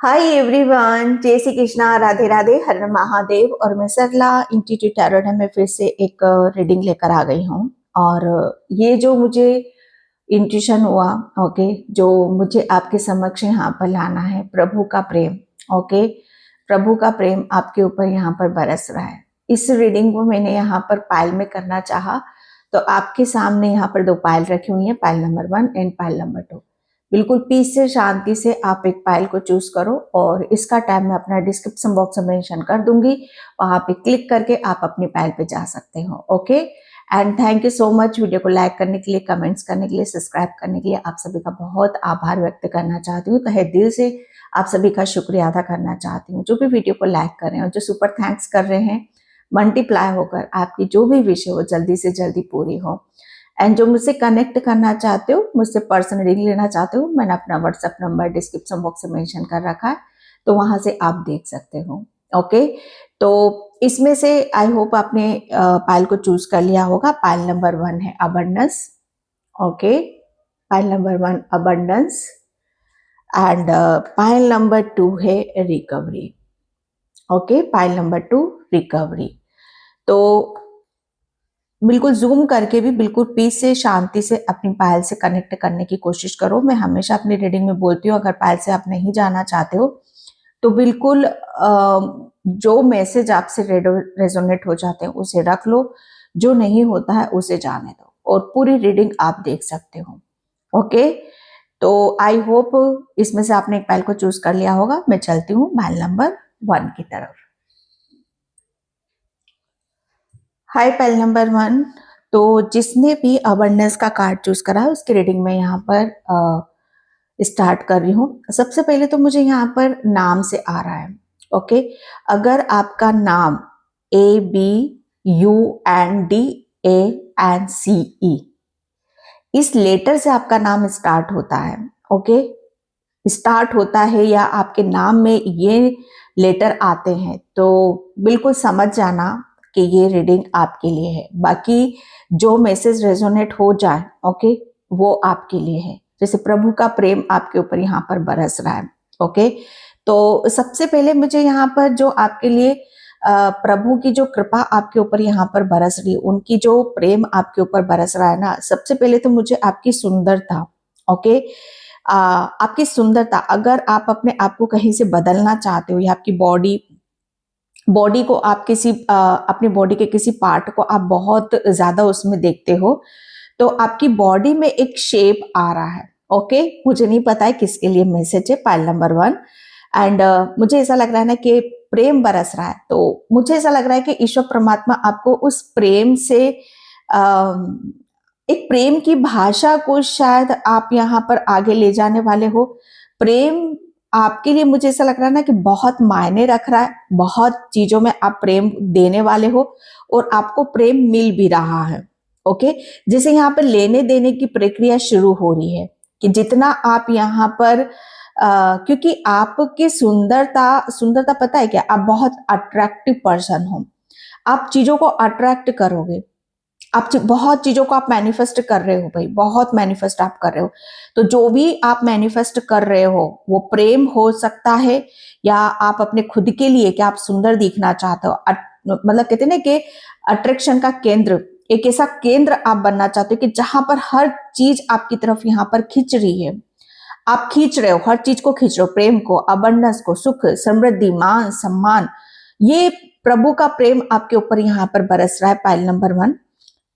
Hi everyone, जय श्री कृष्णा, राधे राधे, हर हर महादेव। और मैं सरला इंस्टीट्यूट टैरोट में फिर से एक रीडिंग लेकर आ गई हूँ। और ये जो मुझे इंट्यूशन हुआ, ओके, जो मुझे आपके समक्ष यहाँ पर लाना है, प्रभु का प्रेम। ओके, प्रभु का प्रेम आपके ऊपर यहाँ पर बरस रहा है। इस रीडिंग को मैंने यहाँ पर पायल में करना चाहा, तो आपके सामने यहाँ पर दो पायल रखी हुई है, pile number 1 and pile number 2। बिल्कुल पीस से, शांति से आप एक पायल को चूज करो और इसका टाइम मैं अपना डिस्क्रिप्शन बॉक्स में मेंशन कर दूंगी। वहां पे क्लिक करके आप अपनी पायल पे जा सकते हो। Okay, and thank you so much. Video को लाइक करने के लिए, कमेंट्स करने के लिए, सब्सक्राइब करने के लिए आप सभी का बहुत आभार व्यक्त करना चाहती हूँ। तहे दिल से आप सभी का शुक्रिया अदा करना चाहती हूँ। जो भी वीडियो को लाइक कर रहे हैं और जो सुपर थैंक्स कर रहे हैं, मल्टीप्लाई होकर आपकी जो भी विश है वो जल्दी से जल्दी पूरी हो। एंड जो मुझसे कनेक्ट करना चाहते हो, मुझसे पर्सनल रीडिंग लेना चाहते हो, मैंने अपना व्हाट्सएप नंबर डिस्क्रिप्शन बॉक्स में मेंशन कर रखा है, तो वहां से आप देख सकते हो। ओके, तो इसमें से आई होप आपने पायल को चूज कर लिया होगा। पायल नंबर 1 है abundance. Okay, pile number 1 abundance and pile number 2 है recovery. Okay, pile number 2 recovery. तो बिल्कुल जूम करके भी बिल्कुल पीस से, शांति से अपनी पायल से कनेक्ट करने की कोशिश करो। मैं हमेशा अपनी रीडिंग में बोलती हूँ, अगर पायल से आप नहीं जाना चाहते हो तो बिल्कुल जो मैसेज आपसे रेजोनेट हो जाते हैं उसे रख लो, जो नहीं होता है उसे जाने दो और पूरी रीडिंग आप देख सकते हो। ओके, तो आई होप इसमें से आपने एक पायल को चूज कर लिया होगा। मैं चलती हूँ पायल नंबर 1 की तरफ। हाय पायल नंबर 1। तो जिसने भी अबंडेंस का कार्ड चूज करा है उसकी रीडिंग में यहाँ पर स्टार्ट कर रही हूँ। सबसे पहले तो मुझे यहाँ पर नाम से आ रहा है। ओके, अगर आपका नाम ABUNDANCE इस लेटर से आपका नाम स्टार्ट होता है, ओके, स्टार्ट होता है या आपके नाम में ये लेटर आते हैं, तो बिल्कुल समझ जाना कि ये रीडिंग आपके लिए है। बाकी जो मैसेज रेजोनेट हो जाए, ओके, वो आपके लिए है। जैसे प्रभु का प्रेम आपके ऊपर यहाँ पर बरस रहा है। ओके, तो सबसे पहले मुझे यहाँ पर जो आपके लिए प्रभु की जो कृपा आपके ऊपर यहाँ पर बरस रही है, उनकी जो प्रेम आपके ऊपर बरस रहा है ना, सबसे पहले तो मुझे आपकी सुंदरता, ओके, आपकी सुंदरता, अगर आप अपने आप को कहीं से बदलना चाहते हो या आपकी बॉडी को आप किसी अपनी बॉडी के किसी पार्ट को आप बहुत ज्यादा उसमें देखते हो, तो आपकी बॉडी में एक शेप आ रहा है। ओके, मुझे नहीं पता है किसके लिए मैसेज है, पायल नंबर 1। एंड मुझे ऐसा लग रहा है ना कि प्रेम बरस रहा है, तो मुझे ऐसा लग रहा है कि ईश्वर परमात्मा आपको उस प्रेम से एक प्रेम की भाषा को शायद आप यहाँ पर आगे ले जाने वाले हो। प्रेम आपके लिए मुझे ऐसा लग रहा है ना कि बहुत मायने रख रहा है, बहुत चीजों में आप प्रेम देने वाले हो और आपको प्रेम मिल भी रहा है। ओके, जैसे यहाँ पर लेने देने की प्रक्रिया शुरू हो रही है कि जितना आप यहाँ पर क्योंकि आपकी सुंदरता सुंदरता पता है क्या, आप बहुत अट्रैक्टिव पर्सन हो। आप चीजों को अट्रैक्ट करोगे, आप बहुत चीजों को आप मैनिफेस्ट कर रहे हो भाई, बहुत मैनिफेस्ट आप कर रहे हो। तो जो भी आप मैनिफेस्ट कर रहे हो वो प्रेम हो सकता है, या आप अपने खुद के लिए कि आप सुंदर दिखना चाहते हो, मतलब कहते ना कि अट्रैक्शन का केंद्र, एक ऐसा केंद्र आप बनना चाहते हो कि जहां पर हर चीज आपकी तरफ यहाँ पर खींच रही है। आप खींच रहे हो, हर चीज को खींच रहे हो, प्रेम को, अबंडेंस को, सुख, समृद्धि, मान सम्मान, ये प्रभु का प्रेम आपके ऊपर यहाँ पर बरस रहा है। पायल नंबर 1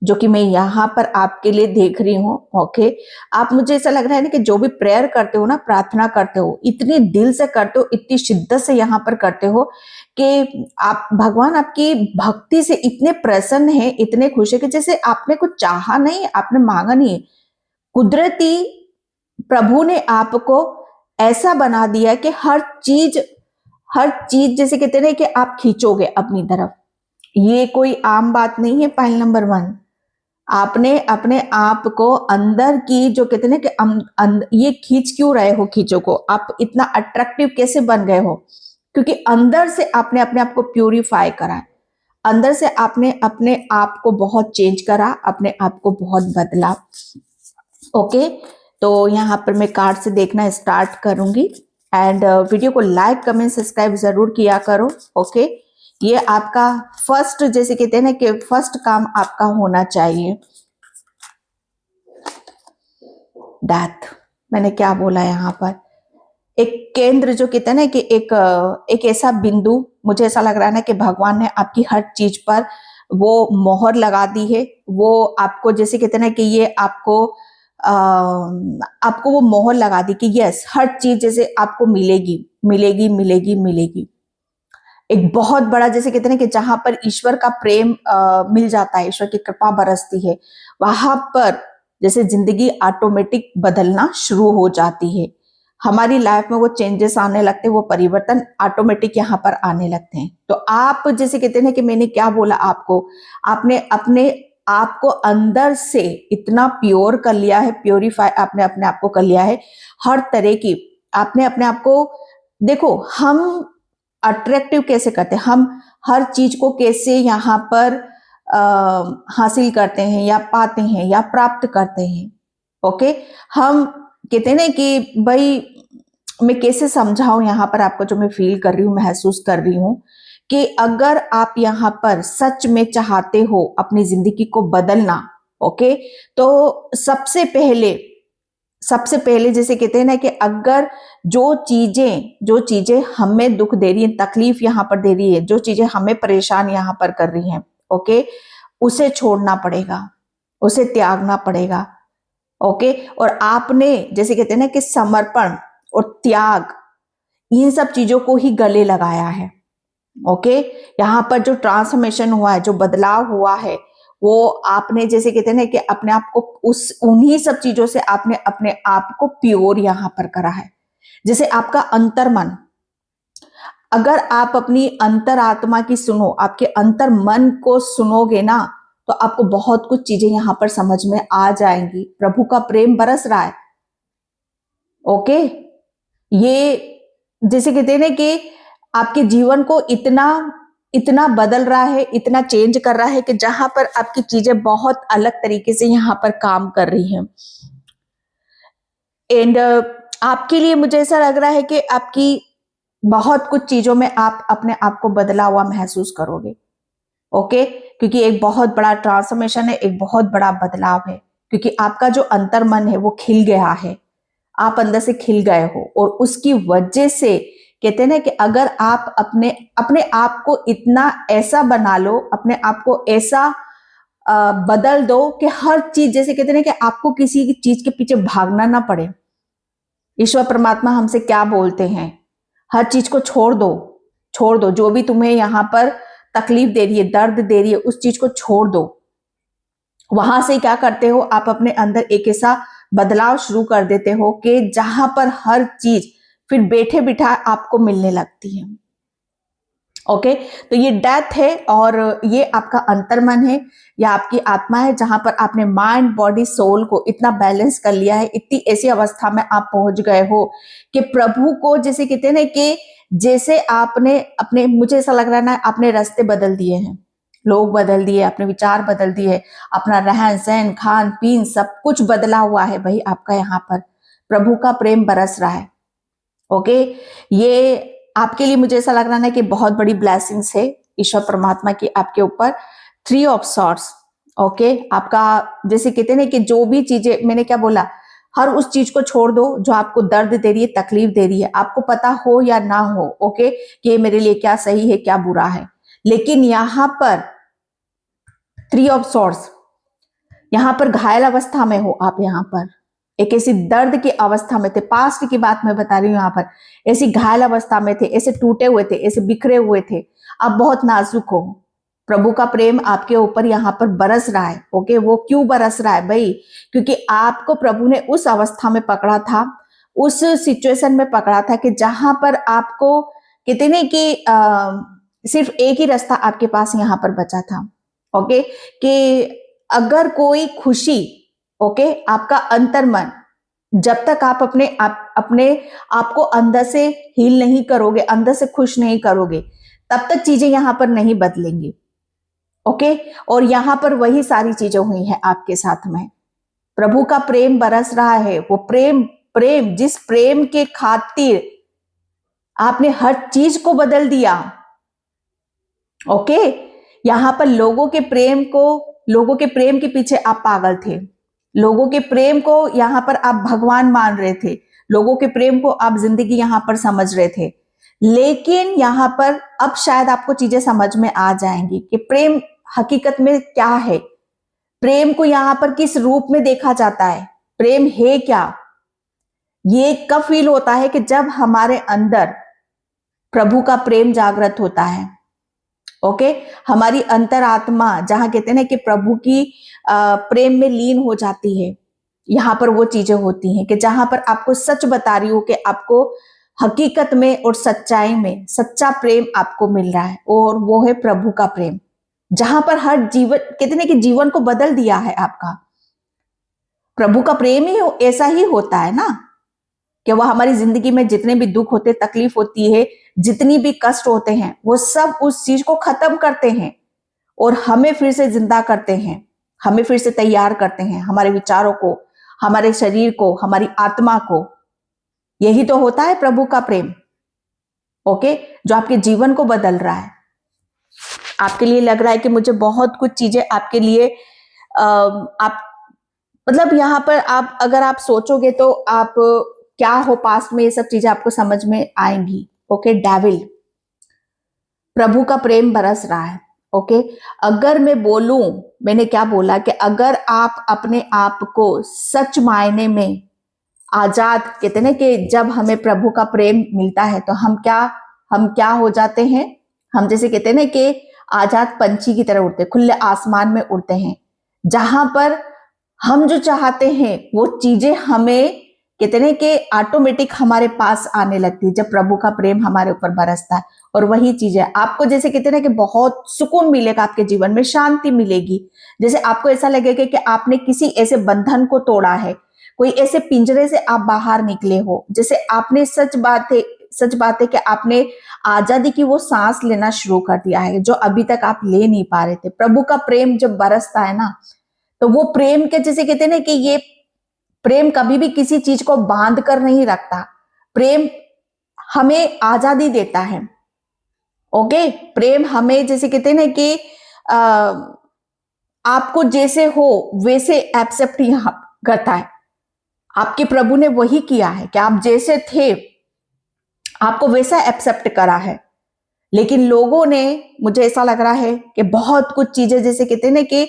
जो कि मैं यहाँ पर आपके लिए देख रही हूँ। ओके, आप, मुझे ऐसा लग रहा है ना कि जो भी प्रेयर करते हो ना, प्रार्थना करते हो, इतनी दिल से करते हो, इतनी शिद्दत से यहाँ पर करते हो कि आप, भगवान आपकी भक्ति से इतने प्रसन्न है, इतने खुश है कि जैसे आपने कुछ चाहा नहीं, आपने मांगा नहीं, कुदरती प्रभु ने आपको ऐसा बना दिया कि हर चीज जैसे कहते हैं कि आप खींचोगे अपनी तरफ। ये कोई आम बात नहीं है। पायल नंबर 1, आपने अपने आप को अंदर की जो कहते हैं कि ये खींच क्यों रहे हो, खींचो को, आप इतना अट्रैक्टिव कैसे बन गए हो, क्योंकि अंदर से आपने अपने आप को प्यूरिफाई करा, अंदर से आपने अपने आप को बहुत चेंज करा, अपने आप को बहुत बदला। ओके, तो यहाँ पर मैं कार्ड से देखना स्टार्ट करूंगी। एंड वीडियो को लाइक कमेंट सब्सक्राइब जरूर किया करो। ओके, ये आपका फर्स्ट, जैसे कहते हैं ना कि फर्स्ट काम आपका होना चाहिए। डेथ, मैंने क्या बोला यहाँ पर, एक केंद्र जो कहते हैं ना कि एक ऐसा बिंदु, मुझे ऐसा लग रहा है ना कि भगवान ने आपकी हर चीज पर वो मोहर लगा दी है। वो आपको जैसे कहते हैं ना कि ये आपको वो मोहर लगा दी कि यस, हर चीज जैसे आपको मिलेगी मिलेगी मिलेगी मिलेगी। एक बहुत बड़ा, जैसे कहते हैं ना कि जहां पर ईश्वर का प्रेम मिल जाता है, ईश्वर की कृपा बरसती है, वहां पर जैसे जिंदगी ऑटोमेटिक बदलना शुरू हो जाती है। हमारी लाइफ में वो चेंजेस आने लगते हैं, वो परिवर्तन ऑटोमेटिक यहाँ पर आने लगते हैं। तो आप जैसे कहते हैं कि मैंने क्या बोला आपको, आपने अपने आप को अंदर से इतना प्योर कर लिया है, प्योरीफाई आपने अपने आप को कर लिया है। हर तरह की आपने अपने आप को, देखो हम अट्रैक्टिव कैसे करते हैं, हम हर चीज को कैसे यहाँ पर हासिल करते हैं या पाते हैं या प्राप्त करते हैं। ओके, हम कहते हैं ना कि भाई, मैं कैसे समझाऊं यहाँ पर आपको, जो मैं फील कर रही हूँ, महसूस कर रही हूँ कि अगर आप यहाँ पर सच में चाहते हो अपनी जिंदगी को बदलना, ओके, तो सबसे पहले जैसे कहते हैं ना कि अगर जो चीजें हमें दुख दे रही है, तकलीफ यहाँ पर दे रही है, जो चीजें हमें परेशान यहाँ पर कर रही हैं, ओके, उसे छोड़ना पड़ेगा, उसे त्यागना पड़ेगा। ओके, और आपने जैसे कहते हैं ना कि समर्पण और त्याग, इन सब चीजों को ही गले लगाया है। ओके, यहाँ पर जो ट्रांसफॉर्मेशन हुआ है, जो बदलाव हुआ है, वो आपने जैसे कहते हैं ना कि अपने आप को उन्हीं सब चीजों से आपने अपने आप को प्योर यहाँ पर करा है। जैसे आपका अंतर मन, अगर आप अपनी अंतर आत्मा की सुनो, आपके अंतर मन को सुनोगे ना, तो आपको बहुत कुछ चीजें यहां पर समझ में आ जाएंगी। प्रभु का प्रेम बरस रहा है। ओके, ये जैसे कहते हैं ना कि आपके जीवन को इतना इतना बदल रहा है, इतना चेंज कर रहा है कि जहां पर आपकी चीजें बहुत अलग तरीके से यहां पर काम कर रही हैं। एंड आपके लिए मुझे ऐसा लग रहा है कि आपकी बहुत कुछ चीजों में आप अपने आप को बदला हुआ महसूस करोगे। ओके, क्योंकि एक बहुत बड़ा ट्रांसफॉर्मेशन है, एक बहुत बड़ा बदलाव है, क्योंकि आपका जो अंतर मन है वो खिल गया है, आप अंदर से खिल गए हो। और उसकी वजह से कहते हैं ना कि अगर आप अपने अपने आप को इतना ऐसा बना लो, अपने आप को ऐसा बदल दो कि हर चीज, जैसे कहते हैं ना कि आपको किसी चीज के पीछे भागना ना पड़े। ईश्वर परमात्मा हमसे क्या बोलते हैं, हर चीज को छोड़ दो, छोड़ दो, जो भी तुम्हें यहाँ पर तकलीफ दे रही है, दर्द दे रही है, उस चीज को छोड़ दो। वहां से क्या करते हो, आप अपने अंदर एक ऐसा बदलाव शुरू कर देते हो कि जहां पर हर चीज फिर बैठे बिठा आपको मिलने लगती है। ओके, तो ये डेथ है और ये आपका अंतर्मन है या आपकी आत्मा है, जहां पर आपने माइंड बॉडी सोल को इतना बैलेंस कर लिया है, इतनी ऐसी अवस्था में आप पहुंच गए हो कि प्रभु को, जैसे कहते हैं ना कि जैसे आपने अपने, मुझे ऐसा लग रहा है ना, आपने रास्ते बदल दिए हैं, लोग बदल दिए, अपने विचार बदल दिए, अपना रहन सहन खान पीन सब कुछ बदला हुआ है भाई आपका। यहाँ पर प्रभु का प्रेम बरस रहा है। ओके, ये आपके लिए मुझे ऐसा लग रहा है कि बहुत बड़ी ब्लेसिंग्स है ईश्वर परमात्मा की आपके ऊपर। 3 ऑफ सॉर्ड्स। ओके, आपका जैसे कहते हैं ना कि जो भी चीजें, मैंने क्या बोला, हर उस चीज को छोड़ दो जो आपको दर्द दे रही है, तकलीफ दे रही है, आपको पता हो या ना हो, ओके, कि ये मेरे लिए क्या सही है क्या बुरा है। लेकिन यहाँ पर 3 ऑफ सॉर्ड्स, यहाँ पर घायल अवस्था में हो आप, यहाँ पर एक ऐसी दर्द की अवस्था में थे, पास्ट की बात मैं बता रही हूँ, यहाँ पर ऐसी घायल अवस्था में थे, ऐसे टूटे हुए थे, ऐसे बिखरे हुए थे, आप बहुत नाजुक हो। प्रभु का प्रेम आपके ऊपर यहाँ पर बरस रहा है। ओके, वो क्यों बरस रहा है भाई, क्योंकि आपको प्रभु ने उस अवस्था में पकड़ा था, उस सिचुएशन में पकड़ा था कि जहां पर आपको कहते नहीं कि सिर्फ एक ही रास्ता आपके पास यहाँ पर बचा था। ओके, कि अगर कोई खुशी, ओके, आपका अंतर्मन, जब तक आप अपने आप को अंदर से हील नहीं करोगे, अंदर से खुश नहीं करोगे, तब तक चीजें यहां पर नहीं बदलेंगी। ओके, और यहां पर वही सारी चीजें हुई हैं आपके साथ में। प्रभु का प्रेम बरस रहा है, वो प्रेम, जिस प्रेम के खातिर आपने हर चीज को बदल दिया। ओके, यहां पर लोगों के प्रेम के पीछे आप पागल थे। लोगों के प्रेम को यहां पर आप भगवान मान रहे थे। लोगों के प्रेम को आप जिंदगी यहां पर समझ रहे थे। लेकिन यहां पर अब शायद आपको चीजें समझ में आ जाएंगी कि प्रेम हकीकत में क्या है। प्रेम को यहां पर किस रूप में देखा जाता है, प्रेम है क्या। ये कब फील होता है कि जब हमारे अंदर प्रभु का प्रेम जागृत होता है। ओके, हमारी अंतरात्मा जहां कहते हैं ना कि प्रभु की प्रेम में लीन हो जाती है। यहां पर वो चीजें होती हैं कि जहां पर आपको सच बता रही हूं कि आपको हकीकत में और सच्चाई में सच्चा प्रेम आपको मिल रहा है, और वो है प्रभु का प्रेम। जहां पर हर जीवन कहते हैं कि जीवन को बदल दिया है आपका। प्रभु का प्रेम ही ऐसा ही होता है ना, कि वह हमारी जिंदगी में जितने भी दुख होते, तकलीफ होती है, जितनी भी कष्ट होते हैं, वो सब उस चीज को खत्म करते हैं और हमें फिर से जिंदा करते हैं, हमें फिर से तैयार करते हैं, हमारे विचारों को, हमारे शरीर को, हमारी आत्मा को। यही तो होता है प्रभु का प्रेम। ओके, जो आपके जीवन को बदल रहा है। आपके लिए लग रहा है कि मुझे बहुत कुछ चीजें आपके लिए आप मतलब यहां पर आप अगर आप सोचोगे तो आप क्या हो पास्ट में, ये सब चीजें आपको समझ में आएंगी। ओके, डेविल, प्रभु का प्रेम बरस रहा है। ओके, अगर मैं बोलूं, मैंने क्या बोला कि अगर आप अपने आप को सच मायने में आजाद, कहते ना कि जब हमें प्रभु का प्रेम मिलता है तो हम क्या हो जाते हैं। हम जैसे कहते हैं ना कि आजाद पंछी की तरह उड़ते, खुले आसमान में उड़ते हैं, जहां पर हम जो चाहते हैं वो चीजें हमें कहते हैं कि ऑटोमेटिक हमारे पास आने लगती है जब प्रभु का प्रेम हमारे ऊपर बरसता है। और वही चीज है, आपको जैसे कहते हैं कि बहुत सुकून मिलेगा, आपके जीवन में शांति मिलेगी। जैसे आपको ऐसा लगेगा कि आपने किसी ऐसे बंधन को तोड़ा है, कोई ऐसे पिंजरे से आप बाहर निकले हो। जैसे आपने सच बात है कि आपने आजादी की वो सांस लेना शुरू कर दिया है जो अभी तक आप ले नहीं पा रहे थे। प्रभु का प्रेम जब बरसता है ना, तो वो प्रेम के जैसे कहते हैं ना कि ये प्रेम कभी भी किसी चीज को बांध कर नहीं रखता। प्रेम हमें आजादी देता है। ओके, प्रेम हमें जैसे कहते हैं ना कि आपको जैसे हो वैसे एक्सेप्ट यहां करता है। आपके प्रभु ने वही किया है कि आप जैसे थे आपको वैसा एक्सेप्ट करा है। लेकिन लोगों ने, मुझे ऐसा लग रहा है कि बहुत कुछ चीजें जैसे कहते हैं ना कि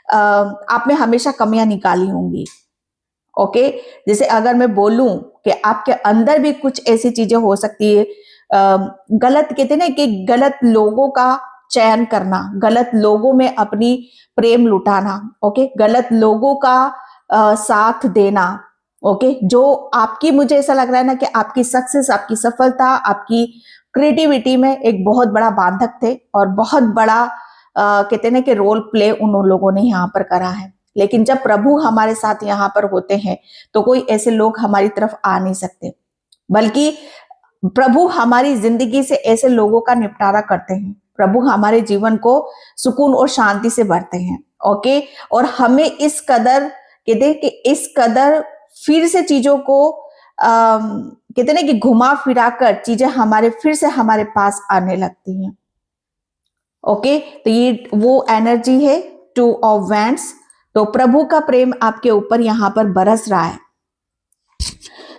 आप में हमेशा कमियां निकाली होंगी। ओके, जैसे अगर मैं बोलूं कि आपके अंदर भी कुछ ऐसी चीजें हो सकती है, गलत कहते हैं ना कि गलत लोगों का चयन करना, गलत लोगों में अपनी प्रेम लुटाना। ओके, गलत लोगों का साथ देना। ओके, जो आपकी, मुझे ऐसा लग रहा है ना कि आपकी सक्सेस, आपकी सफलता, आपकी क्रिएटिविटी में एक बहुत बड़ा बांधक थे और बहुत बड़ा कहते हैं ना कि रोल प्ले उन लोगों ने यहाँ पर करा है। लेकिन जब प्रभु हमारे साथ यहाँ पर होते हैं तो कोई ऐसे लोग हमारी तरफ आ नहीं सकते, बल्कि प्रभु हमारी जिंदगी से ऐसे लोगों का निपटारा करते हैं। प्रभु हमारे जीवन को सुकून और शांति से भरते हैं। ओके, और हमें इस कदर कहते हैं कि इस कदर फिर से चीजों को कहते हैं कि घुमा फिरा कर चीजें हमारे फिर से हमारे पास आने लगती हैं। ओके, तो ये वो एनर्जी है 2 ऑफ वैंड्स। तो प्रभु का प्रेम आपके ऊपर यहाँ पर बरस रहा है।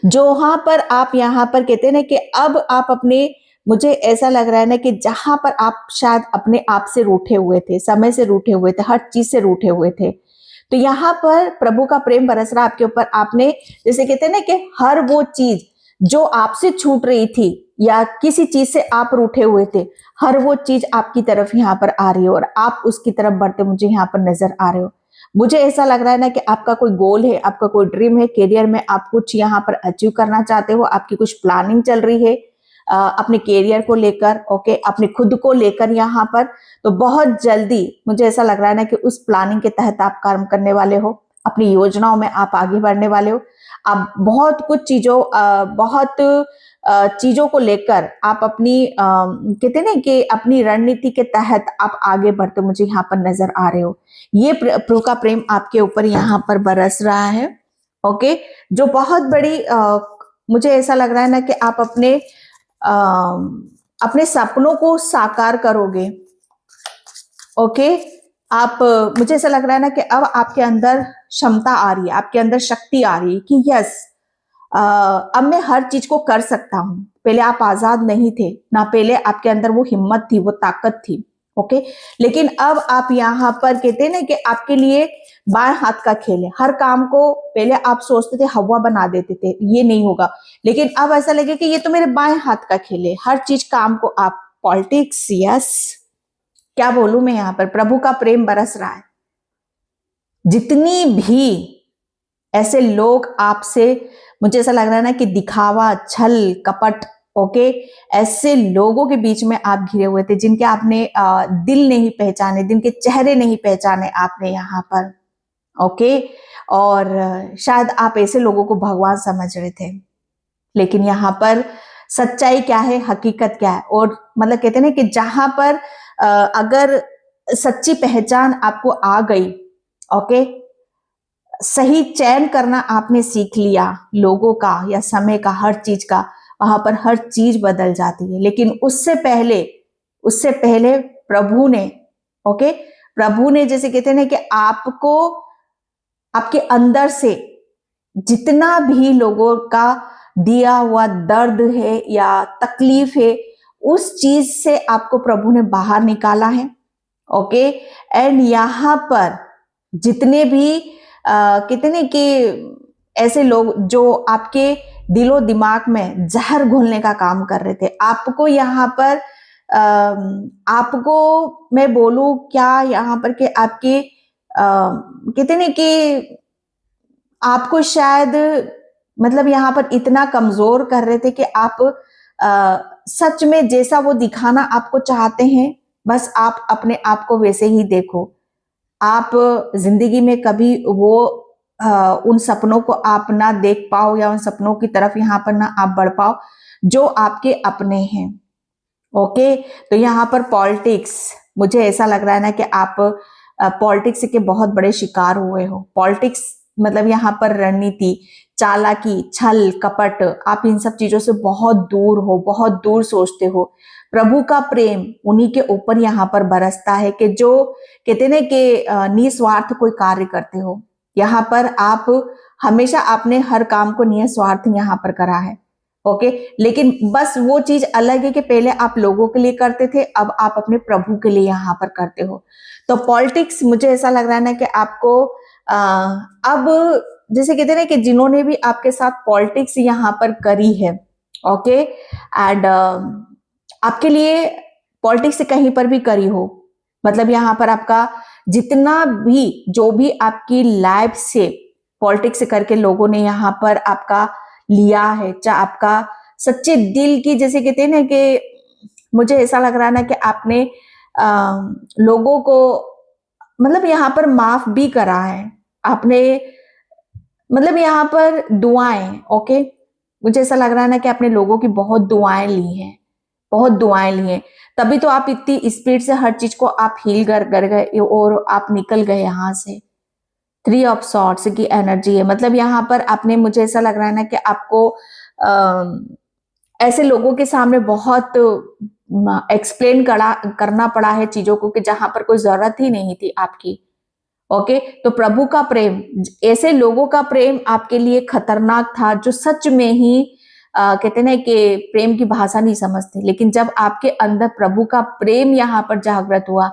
जहां पर आप यहाँ पर कहते हैं ना कि अब आप अपने, मुझे ऐसा लग रहा है ना कि जहां पर आप शायद अपने आप से रूठे हुए थे, समय से रूठे हुए थे, हर चीज से रूठे हुए थे, तो यहाँ पर प्रभु का प्रेम बरस रहा आपके ऊपर। आपने जैसे कहते हैं ना कि हर वो चीज जो आपसे छूट रही थी या किसी चीज से आप रूठे हुए थे, हर वो चीज आपकी तरफ यहाँ पर आ रही है और आप उसकी तरफ बढ़ते मुझे यहाँ पर नजर आ रहे हो। मुझे ऐसा लग रहा है ना कि आपका कोई गोल है, आपका कोई ड्रीम है, करियर में आप कुछ यहाँ पर अचीव करना चाहते हो, आपकी कुछ प्लानिंग चल रही है अपने करियर को लेकर। ओके, अपने खुद को लेकर यहाँ पर, तो बहुत जल्दी मुझे ऐसा लग रहा है ना कि उस प्लानिंग के तहत आप काम करने वाले हो, अपनी योजनाओं में आप आगे बढ़ने वाले हो। आप बहुत कुछ चीजों को लेकर आप अपनी कहते हैं ना कि अपनी रणनीति के तहत आप आगे बढ़ते मुझे यहाँ पर नजर आ रहे हो। ये प्रभु का प्रेम आपके ऊपर यहाँ पर बरस रहा है। ओके, जो बहुत बड़ी मुझे ऐसा लग रहा है ना कि आप अपने अपने सपनों को साकार करोगे। ओके, आप मुझे ऐसा लग रहा है ना कि अब आपके अंदर क्षमता आ रही है, आपके अंदर शक्ति आ रही है कि यस, अब मैं हर चीज को कर सकता हूं। पहले आप आजाद नहीं थे ना, पहले आपके अंदर वो हिम्मत थी, वो ताकत थी। ओके, लेकिन अब आप यहाँ पर कहते हैं ना कि आपके लिए बाएं हाथ का खेल है। हर काम को पहले आप सोचते थे, हवा बना देते थे, ये नहीं होगा, लेकिन अब ऐसा लगे कि ये तो मेरे बाएं हाथ का खेल है। हर चीज काम को आप पॉलिटिक्स, यस, क्या बोलूं मैं, यहाँ पर प्रभु का प्रेम बरस रहा है। जितनी भी ऐसे लोग आपसे, मुझे ऐसा लग रहा है ना कि दिखावा, छल, कपट, ओके, ऐसे लोगों के बीच में आप घिरे हुए थे, जिनके आपने दिल नहीं पहचाने, जिनके चेहरे नहीं पहचाने आपने यहाँ पर। ओके, और शायद आप ऐसे लोगों को भगवान समझ रहे थे, लेकिन यहाँ पर सच्चाई क्या है, हकीकत क्या है। और मतलब कहते हैं ना कि जहां पर अगर सच्ची पहचान आपको आ गई, ओके, सही चयन करना आपने सीख लिया लोगों का या समय का, हर चीज का, वहां पर हर चीज बदल जाती है। लेकिन उससे पहले प्रभु ने, ओके, प्रभु ने जैसे कहते हैं ना कि आपको, आपके अंदर से जितना भी लोगों का दिया हुआ दर्द है या तकलीफ है, उस चीज से आपको प्रभु ने बाहर निकाला है। ओके, एंड यहाँ पर जितने भी कितने के ऐसे लोग जो आपके दिलो दिमाग में जहर घोलने का काम कर रहे थे, आपको यहाँ पर आपको मैं बोलूं क्या यहाँ पर कि आपके कितने कि आपको शायद मतलब यहाँ पर इतना कमजोर कर रहे थे कि आप सच में जैसा वो दिखाना आपको चाहते हैं, बस आप अपने आप को वैसे ही देखो। आप जिंदगी में कभी वो उन सपनों को आप ना देख पाओ या उन सपनों की तरफ यहाँ पर ना आप बढ़ पाओ जो आपके अपने हैं। ओके, तो यहाँ पर पॉलिटिक्स, मुझे ऐसा लग रहा है ना कि आप पॉलिटिक्स के बहुत बड़े शिकार हुए हो। पॉलिटिक्स मतलब यहाँ पर रणनीति, चालाकी, छल, कपट, आप इन सब चीजों से बहुत दूर हो, बहुत दूर सोचते हो। प्रभु का प्रेम उन्हीं के ऊपर यहाँ पर बरसता है कि जो कहते ना कि निस्वार्थ कोई कार्य करते हो। यहाँ पर आप हमेशा आपने हर काम को निस्वार्थ यहाँ पर करा है। ओके, लेकिन बस वो चीज अलग है कि पहले आप लोगों के लिए करते थे, अब आप अपने प्रभु के लिए यहाँ पर करते हो। तो पॉलिटिक्स, मुझे ऐसा लग रहा है ना कि आपको अब जैसे कहते हैं ना कि जिन्होंने भी आपके साथ पॉलिटिक्स यहाँ पर करी है, ओके, एंड आपके लिए पॉलिटिक्स से कहीं पर भी करी हो, मतलब यहाँ पर आपका जितना भी जो भी आपकी लाइफ से पॉलिटिक्स करके लोगों ने यहाँ पर आपका लिया है, चाहे आपका सच्चे दिल की, जैसे कहते हैं ना कि मुझे ऐसा लग रहा है ना कि आपने लोगों को मतलब यहाँ पर माफ भी करा है आपने, मतलब यहाँ पर दुआएं, ओके, मुझे ऐसा लग रहा है ना कि आपने लोगों की बहुत दुआएं ली हैं, बहुत दुआएं ली हैं, तभी तो आप इतनी स्पीड से हर चीज को आप हील कर गए और आप निकल गए यहाँ से। 3 ऑफ सॉर्ड्स की एनर्जी है, मतलब यहाँ पर आपने, मुझे ऐसा लग रहा है ना कि आपको ऐसे लोगों के सामने बहुत एक्सप्लेन करना पड़ा है चीजों को कि जहां पर कोई जरूरत ही नहीं थी आपकी। ओके, तो प्रभु का प्रेम, ऐसे लोगों का प्रेम आपके लिए खतरनाक था जो सच में ही कहते ना कि प्रेम की भाषा नहीं समझते, लेकिन जब आपके अंदर प्रभु का प्रेम यहाँ पर जागृत हुआ,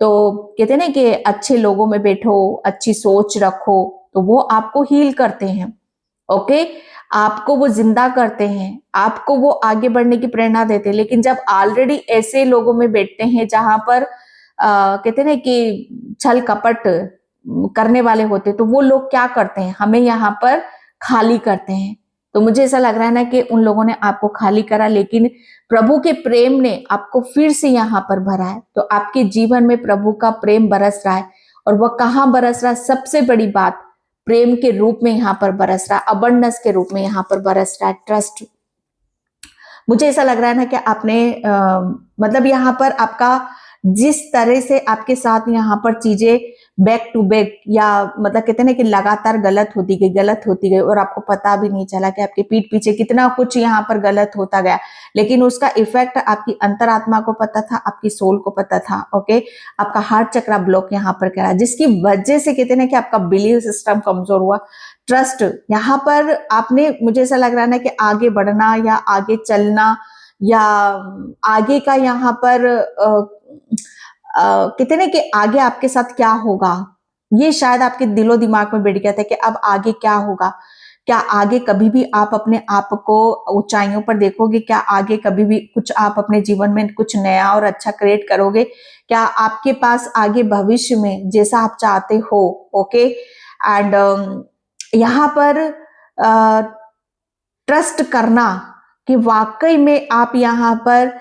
तो कहते ना कि अच्छे लोगों में बैठो, अच्छी सोच रखो, तो वो आपको हील करते हैं। ओके, आपको वो जिंदा करते हैं, आपको वो आगे बढ़ने की प्रेरणा देते हैं। लेकिन जब ऑलरेडी ऐसे लोगों में बैठते हैं जहां पर कहते ना कि छल कपट करने वाले होते, तो वो लोग क्या करते हैं, हमें यहाँ पर खाली करते हैं। तो मुझे ऐसा लग रहा है ना कि उन लोगों ने आपको खाली करा, लेकिन प्रभु के प्रेम ने आपको फिर से यहाँ पर भरा है। तो आपके जीवन में प्रभु का प्रेम बरस रहा है, और वह कहाँ बरस रहा है, सबसे बड़ी बात, प्रेम के रूप में यहाँ पर बरस रहा है, अबंडेंस के रूप में यहाँ पर बरस रहा है, ट्रस्ट। मुझे ऐसा लग रहा है ना कि आपने मतलब यहाँ पर आपका जिस तरह से आपके साथ यहाँ पर चीजें बैक टू बैक, या मतलब कहते हैं ना कि लगातार गलत होती गई और आपको पता भी नहीं चला कि आपके पीठ पीछे कितना कुछ यहाँ पर गलत होता गया, लेकिन उसका इफेक्ट आपकी अंतरात्मा को पता था, आपकी सोल को पता था। ओके, आपका हार्ट चक्रा ब्लॉक यहाँ पर करा, जिसकी वजह से कहते हैं ना कि आपका बिलीव सिस्टम कमजोर हुआ, ट्रस्ट यहाँ पर आपने, मुझे ऐसा लग रहा है ना कि आगे बढ़ना या आगे चलना या आगे का यहाँ पर कहते ना कि आगे आपके साथ क्या होगा, ये शायद आपके दिलो दिमाग में बैठ गया था कि अब आगे क्या होगा, क्या आगे कभी भी आप अपने आप को ऊंचाइयों पर देखोगे, क्या आगे कभी भी कुछ आप अपने जीवन में कुछ नया और अच्छा क्रिएट करोगे, क्या आपके पास आगे भविष्य में जैसा आप चाहते हो। ओके, एंड यहाँ पर ट्रस्ट करना कि वाकई में आप यहाँ पर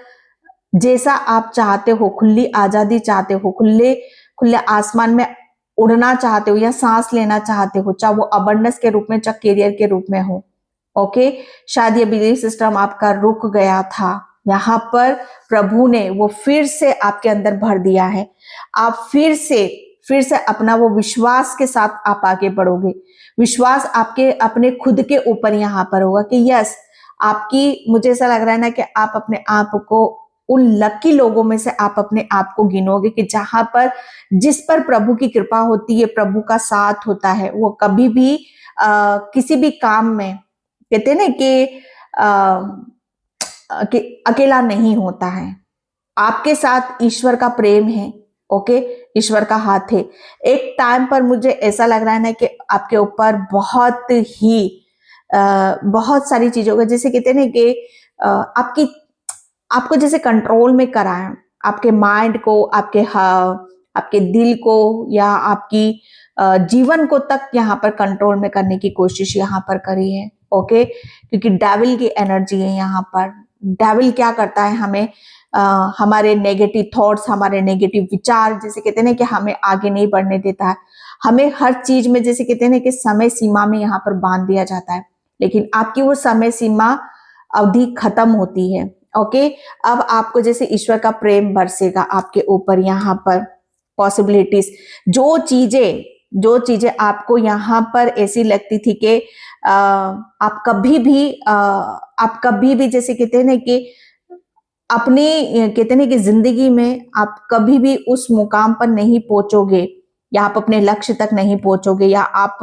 जैसा आप चाहते हो, खुली आजादी चाहते हो, खुले खुले आसमान में उड़ना चाहते हो या सांस लेना चाहते हो, चाहे वो अबंडेंस के रूप में, चाहे कैरियर के रूप में हो। ओके, शायद ये बिलीफ सिस्टम आपका रुक गया था, यहाँ पर प्रभु ने वो फिर से आपके अंदर भर दिया है। आप फिर से अपना वो विश्वास के साथ आप आगे बढ़ोगे। विश्वास आपके अपने खुद के ऊपर यहाँ पर होगा कि यस, आपकी, मुझे ऐसा लग रहा है ना कि आप अपने आप को उन लकी लोगों में से आप अपने आप को गिनोगे कि जहां पर, जिस पर प्रभु की कृपा होती है, प्रभु का साथ होता है, वो कभी भी किसी भी काम में कहते हैं ना कि अकेला नहीं होता है। आपके साथ ईश्वर का प्रेम है। ओके, ईश्वर का हाथ है। एक टाइम पर मुझे ऐसा लग रहा है ना कि आपके ऊपर बहुत सारी चीजों का, जैसे कहते हैं ना कि आपको जैसे कंट्रोल में करा है, आपके माइंड को, आपके दिल को या आपकी जीवन को तक यहाँ पर कंट्रोल में करने की कोशिश यहाँ पर करी है। ओके, क्योंकि डेविल की एनर्जी है यहाँ पर। डेविल क्या करता है, हमें हमारे नेगेटिव थॉट्स, हमारे नेगेटिव विचार, जैसे कहते हैं ना कि हमें आगे नहीं बढ़ने देता है। हमें हर चीज में, जैसे कहते हैं ना कि समय सीमा में यहाँ पर बांध दिया जाता है, लेकिन आपकी वो समय सीमा अवधि खत्म होती है। ओके, अब आपको जैसे ईश्वर का प्रेम बरसेगा आपके ऊपर, यहाँ पर पॉसिबिलिटीज, जो चीजें आपको यहाँ पर ऐसी लगती थी कि आप कभी भी जैसे कहते हैं ना कि अपनी, कहते हैं कि जिंदगी में आप कभी भी उस मुकाम पर नहीं पहुंचोगे, या आप अपने लक्ष्य तक नहीं पहुंचोगे, या आप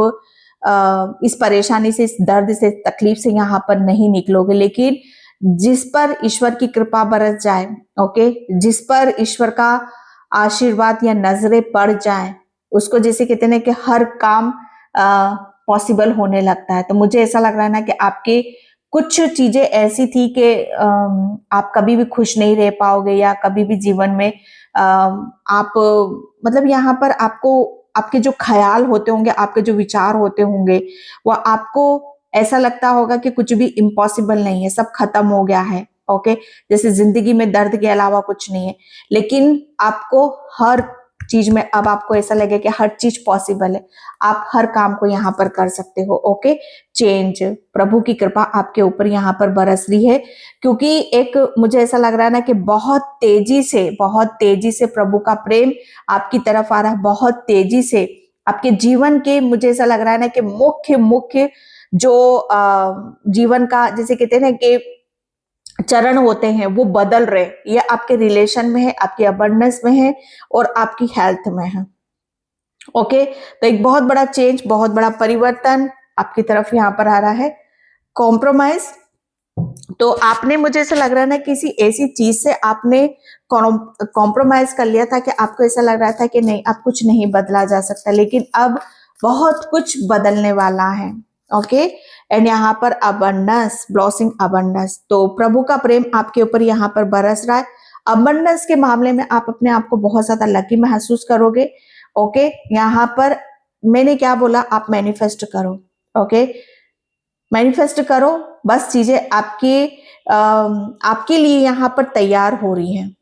इस परेशानी से, इस दर्द से, तकलीफ से यहाँ पर नहीं निकलोगे। लेकिन जिस पर ईश्वर की कृपा बरस जाए, ओके, जिस पर ईश्वर का आशीर्वाद या नजरें पड़ जाए, उसको जैसे कहते हैं ना कि हर काम पॉसिबल होने लगता है। तो मुझे ऐसा लग रहा है ना कि आपकी कुछ चीजें ऐसी थी कि आप कभी भी खुश नहीं रह पाओगे, या कभी भी जीवन में आप, मतलब यहाँ पर आपको, आपके जो ख्याल होते होंगे, आपके जो विचार होते होंगे, वो आपको ऐसा लगता होगा कि कुछ भी इम्पॉसिबल नहीं है, सब खत्म हो गया है। ओके, जैसे जिंदगी में दर्द के अलावा कुछ नहीं है, लेकिन आपको हर चीज में अब आपको ऐसा लगे कि हर चीज पॉसिबल है, आप हर काम को यहाँ पर कर सकते हो। ओके, चेंज, प्रभु की कृपा आपके ऊपर यहाँ पर बरस रही है, क्योंकि एक, मुझे ऐसा लग रहा है ना कि बहुत तेजी से प्रभु का प्रेम आपकी तरफ आ रहा है, बहुत तेजी से आपके जीवन के, मुझे ऐसा लग रहा है ना कि मुख्य जो जीवन का, जैसे कहते हैं ना कि चरण होते हैं, वो बदल रहे। ये आपके रिलेशन में है, आपकी अबंडेंस में है, और आपकी हेल्थ में है। ओके, तो एक बहुत बड़ा चेंज, बहुत बड़ा परिवर्तन आपकी तरफ यहाँ पर आ रहा है। कॉम्प्रोमाइज, तो आपने, मुझे ऐसा लग रहा है ना, किसी ऐसी चीज से आपने कॉम्प्रोमाइज कर लिया था कि आपको ऐसा लग रहा था कि नहीं, अब कुछ नहीं बदला जा सकता, लेकिन अब बहुत कुछ बदलने वाला है। ओके, एंड यहाँ पर अबंडेंस, ब्लॉसिंग अबंडेंस, तो प्रभु का प्रेम आपके ऊपर यहाँ पर बरस रहा है। अबंडेंस के मामले में आप अपने आप को बहुत ज्यादा लकी महसूस करोगे। ओके, यहाँ पर मैंने क्या बोला, आप मैनिफेस्ट करो। ओके, मैनिफेस्ट करो, बस चीजें आपके लिए यहाँ पर तैयार हो रही हैं।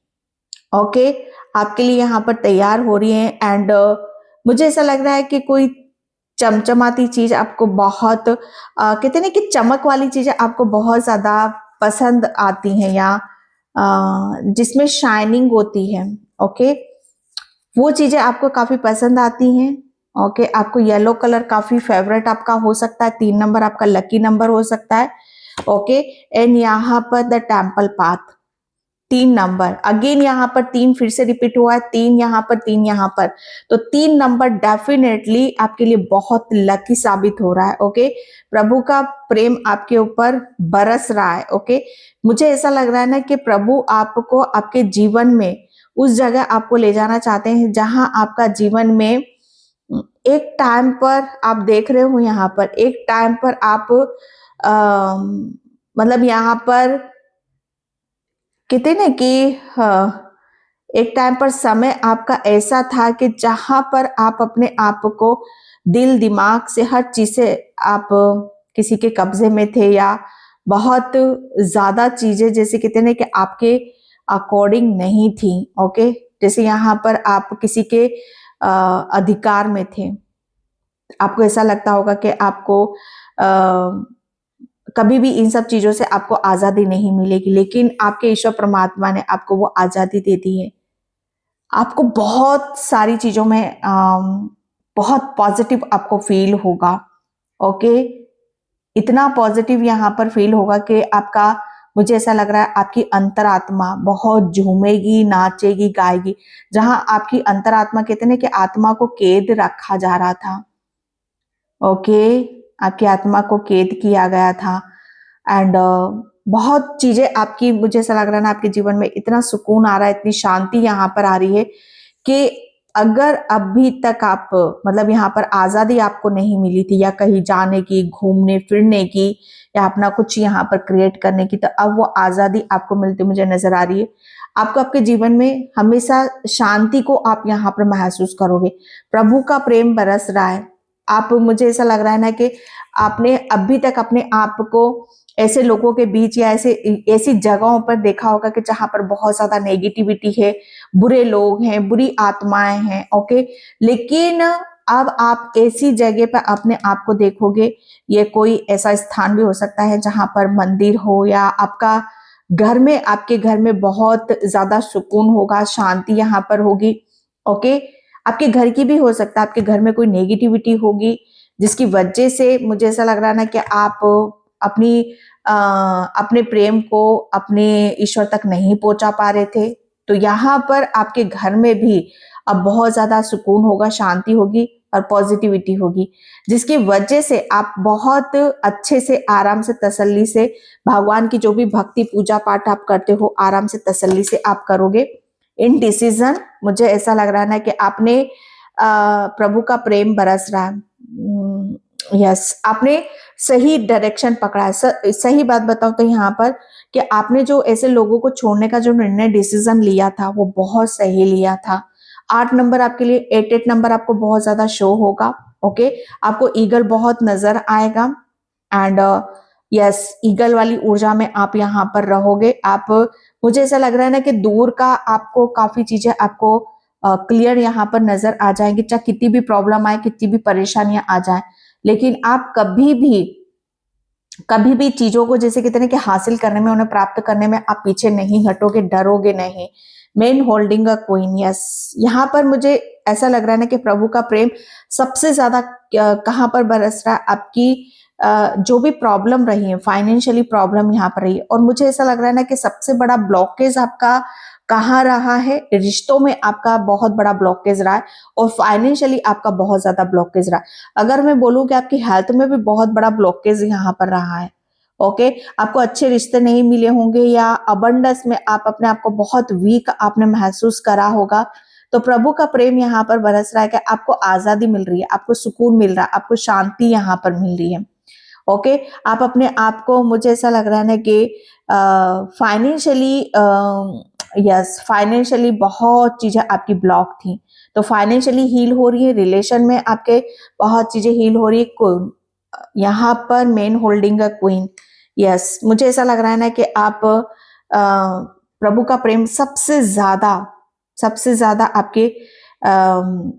ओके, आपके लिए यहाँ पर तैयार हो रही हैं। एंड मुझे ऐसा लग रहा है कि कोई चमचमाती चीज आपको बहुत, कहते हैं कि चमक वाली चीजें आपको बहुत ज्यादा पसंद आती हैं, या जिसमें शाइनिंग होती है। ओके, वो चीजें आपको काफी पसंद आती हैं। ओके, आपको येलो कलर काफी फेवरेट आपका हो सकता है, 3 नंबर आपका लकी नंबर हो सकता है। ओके, एंड यहाँ पर the temple path 3 number, again यहाँ पर 3 फिर से रिपीट हुआ है, 3 यहाँ पर 3 यहाँ पर, तो 3 नंबर डेफिनेटली आपके लिए बहुत लकी साबित हो रहा है। ओके, प्रभु का प्रेम आपके ऊपर बरस रहा है। ओके, मुझे ऐसा लग रहा है ना कि प्रभु आपको आपके जीवन में उस जगह आपको ले जाना चाहते हैं जहां आपका जीवन में एक टाइम पर आप देख रहे हो, यहाँ पर एक टाइम पर आप मतलब यहाँ पर कहते ना कि एक टाइम पर समय आपका ऐसा था कि जहां पर आप अपने आप को दिल दिमाग से हर चीज से आप किसी के कब्जे में थे, या बहुत ज्यादा चीजें जैसे कहते ना कि आपके अकॉर्डिंग नहीं थी। ओके, जैसे यहाँ पर आप किसी के अधिकार में थे। आपको ऐसा लगता होगा कि आपको कभी भी इन सब चीजों से आपको आजादी नहीं मिलेगी, लेकिन आपके ईश्वर परमात्मा ने आपको वो आजादी दे दी है। आपको बहुत सारी चीजों में बहुत पॉजिटिव आपको फील होगा। ओके, इतना पॉजिटिव यहाँ पर फील होगा कि आपका, मुझे ऐसा लग रहा है आपकी अंतरात्मा बहुत झूमेगी, नाचेगी, गाएगी। जहां आपकी अंतरात्मा कहते हैं कि आत्मा को कैद रखा जा रहा था। ओके, आपकी आत्मा को कैद किया गया था, एंड बहुत चीजें आपकी, मुझे ऐसा लग रहा है ना आपके जीवन में इतना सुकून आ रहा है, इतनी शांति यहाँ पर आ रही है कि अगर अभी तक आप मतलब यहाँ पर आजादी आपको नहीं मिली थी, या कहीं जाने की, घूमने फिरने की, या अपना कुछ यहाँ पर क्रिएट करने की, तो अब वो आजादी आपको मिलती मुझे नजर आ रही है। आपको आपके जीवन में हमेशा शांति को आप यहाँ पर महसूस करोगे। प्रभु का प्रेम बरस रहा है। आप, मुझे ऐसा लग रहा है ना कि आपने अभी तक अपने आप को ऐसे लोगों के बीच या ऐसी जगहों पर देखा होगा कि जहां पर बहुत ज्यादा नेगेटिविटी है, बुरे लोग हैं, बुरी आत्माएं हैं। ओके, लेकिन अब आप ऐसी जगह पर अपने आप को देखोगे। ये कोई ऐसा स्थान भी हो सकता है जहां पर मंदिर हो, या आपका घर में, आपके घर में बहुत ज्यादा सुकून होगा, शांति यहाँ पर होगी। ओके, आपके घर की भी हो सकता है, आपके घर में कोई नेगेटिविटी होगी जिसकी वजह से मुझे ऐसा लग रहा है ना कि आप अपनी अपने प्रेम को अपने ईश्वर तक नहीं पहुंचा पा रहे थे। तो यहाँ पर आपके घर में भी अब बहुत ज्यादा सुकून होगा, शांति होगी और पॉजिटिविटी होगी, जिसकी वजह से आप बहुत अच्छे से, आराम से, तसल्ली से भगवान की जो भी भक्ति पूजा पाठ आप करते हो, आराम से तसल्ली से आप करोगे। इन डिसीजन, मुझे ऐसा लग रहा है ना कि आपने प्रभु का प्रेम बरस रहा है। यस, आपने सही डायरेक्शन पकड़ा है। सही बात बताऊं तो यहाँ पर कि आपने जो ऐसे लोगों को छोड़ने का जो निर्णय, डिसीजन लिया था, वो बहुत सही लिया था। 8 नंबर आपके लिए, 8 नंबर आपको बहुत ज्यादा शो होगा। ओके, आपको ईगल बहुत नजर आएगा, एंड यस, ईगल वाली ऊर्जा में आप यहाँ पर रहोगे। आप, मुझे ऐसा लग रहा है ना कि दूर का आपको काफी चीजें आपको क्लियर यहाँ पर नजर आ जाएंगी, चाहे कितनी भी प्रॉब्लम आए, कितनी भी परेशानियां आ जाए, लेकिन आप कभी भी चीजों को, जैसे कहते हैं कि हासिल करने में, उन्हें प्राप्त करने में आप पीछे नहीं हटोगे, डरोगे नहीं। Main holding a queen. Yes, यहाँ पर मुझे ऐसा लग रहा है ना कि प्रभु का प्रेम सबसे ज्यादा कहाँ पर बरस रहा है, आपकी जो भी प्रॉब्लम रही है, फाइनेंशियली प्रॉब्लम यहाँ पर रही है, और मुझे ऐसा लग रहा है ना कि सबसे बड़ा ब्लॉकेज आपका कहाँ रहा है, रिश्तों में आपका बहुत बड़ा ब्लॉकेज रहा है, और फाइनेंशियली आपका बहुत ज्यादा ब्लॉकेज रहा है। अगर मैं बोलूं कि आपकी हेल्थ में भी बहुत बड़ा ब्लॉकेज यहाँ पर रहा है। ओके, आपको अच्छे रिश्ते नहीं मिले होंगे, या अबंडेंस में आप अपने आप को बहुत वीक आपने महसूस करा होगा। तो प्रभु का प्रेम यहाँ पर बरस रहा है कि आपको आजादी मिल रही है, आपको सुकून मिल रहा है, आपको शांति यहाँ पर मिल रही है। ओके, आप अपने आप को, मुझे ऐसा लग रहा है ना कि फाइनेंशियली, यस, फाइनेंशियली बहुत चीजें आपकी ब्लॉक थी, तो फाइनेंशियली हील हो रही है। रिलेशन में आपके बहुत चीजें हील हो रही है। यहाँ पर main holding a queen. Yes, मुझे ऐसा लग रहा है ना कि आप प्रभु का प्रेम सबसे ज्यादा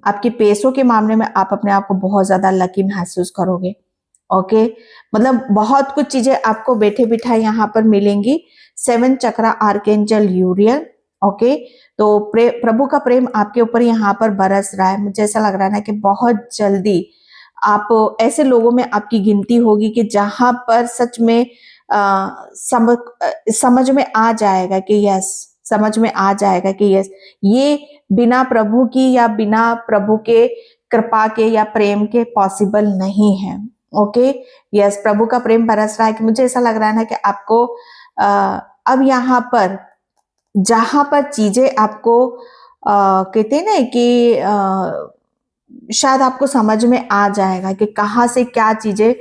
आपके पैसों के मामले में आप अपने आप को बहुत ज्यादा लकी महसूस करोगे। ओके, मतलब बहुत कुछ चीजें आपको बैठे बिठाए यहाँ पर मिलेंगी। 7 चक्रा आर्केंजल यूरियल, ओके, तो प्रभु का प्रेम आपके ऊपर यहाँ पर बरस रहा है। मुझे ऐसा लग रहा है ना कि बहुत जल्दी आप ऐसे लोगों में आपकी गिनती होगी कि जहां पर सच में समझ में आ जाएगा कि यस, समझ में आ जाएगा कि यस, ये बिना प्रभु की या बिना प्रभु के कृपा के या प्रेम के पॉसिबल नहीं है। ओके, यस, प्रभु का प्रेम बरस रहा है कि मुझे ऐसा लग रहा है ना कि आपको अब यहाँ पर जहां पर चीजें आपको कहते हैं ना कि शायद आपको समझ में आ जाएगा कि कहाँ से क्या चीजें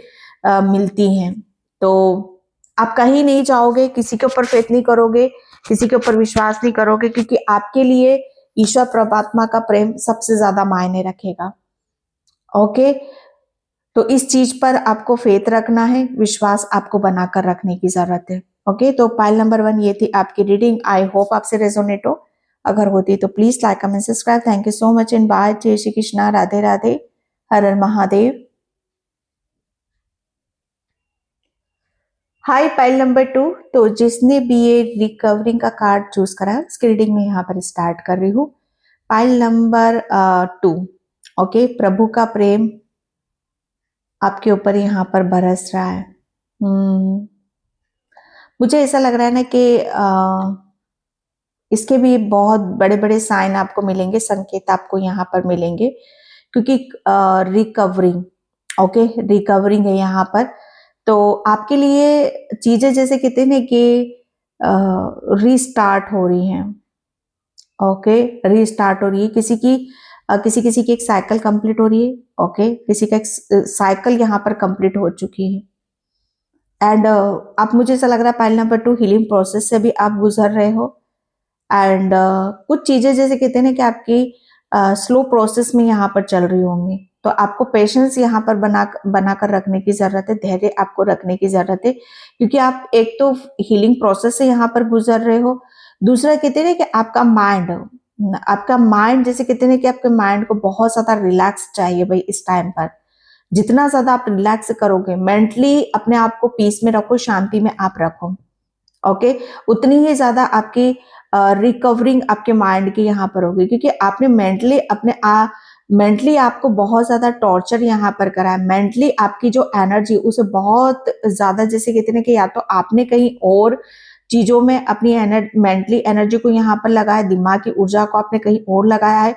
मिलती हैं, तो आप कहीं नहीं जाओगे, किसी के ऊपर फेथ नहीं करोगे, किसी के ऊपर विश्वास नहीं करोगे, क्योंकि आपके लिए ईश्वर परमात्मा का प्रेम सबसे ज्यादा मायने रखेगा। ओके, तो इस चीज पर आपको फेथ रखना है, विश्वास आपको बनाकर रखने की जरूरत है। ओके, तो पाइल नंबर 1 ये थी आपकी रीडिंग। आई होप आपसे रेजोनेट हो। अगर होती तो please like comment subscribe. Thank you so much and bye. जय श्री कृष्णा, राधे राधे, हर हर महादेव। हाय पाइल नंबर 2, तो जिसने भी ये रिकवरिंग का कार्ड चूज करा उसकी रीडिंग में यहाँ पर स्टार्ट कर रही हूँ। पाइल नंबर 2, ओके, प्रभु का प्रेम आपके ऊपर यहाँ पर बरस रहा है। मुझे ऐसा लग रहा है ना कि इसके भी बहुत बड़े बड़े साइन आपको मिलेंगे, संकेत आपको यहाँ पर मिलेंगे, क्योंकि रिकवरिंग, ओके, रिकवरिंग है यहाँ पर। तो आपके लिए चीजें जैसे कहते हैं ना कि रीस्टार्ट हो रही हैं। ओके, रीस्टार्ट हो रही है, किसी किसी की एक साइकिल कंप्लीट हो रही है। ओके, किसी का एक साइकिल यहाँ पर कंप्लीट हो चुकी है। एंड आप, मुझे ऐसा लग रहा है पाइल नंबर 2 हीलिंग प्रोसेस से भी आप गुजर रहे हो। एंड कुछ चीजें जैसे कहते हैं ना कि आपकी स्लो प्रोसेस में यहाँ पर चल रही होंगी, तो आपको पेशेंस यहाँ पर बनाकर रखने की जरूरत है, धैर्य आपको रखने की जरूरत है, क्योंकि आप एक तो हीलिंग प्रोसेस से यहाँ पर गुजर रहे हो। दूसरा कहते हैं कि आपका माइंड जैसे कहते हैं कि आपके माइंड को बहुत ज्यादा रिलैक्स चाहिए भाई इस टाइम पर। जितना ज्यादा आप रिलैक्स करोगे, मेंटली अपने आप को पीस में रखो, शांति में आप रखो, ओके, उतनी ही ज्यादा आपकी रिकवरिंग आपके माइंड की यहाँ पर होगी, क्योंकि आपने मेंटली आपको बहुत ज्यादा टॉर्चर यहाँ पर करा है। मेंटली आपकी जो एनर्जी उसे बहुत ज्यादा, जैसे कहते हैं कि या तो आपने कहीं और चीजों में अपनी मेंटली एनर्जी को यहाँ पर लगाया, दिमाग की ऊर्जा को आपने कहीं और लगाया है।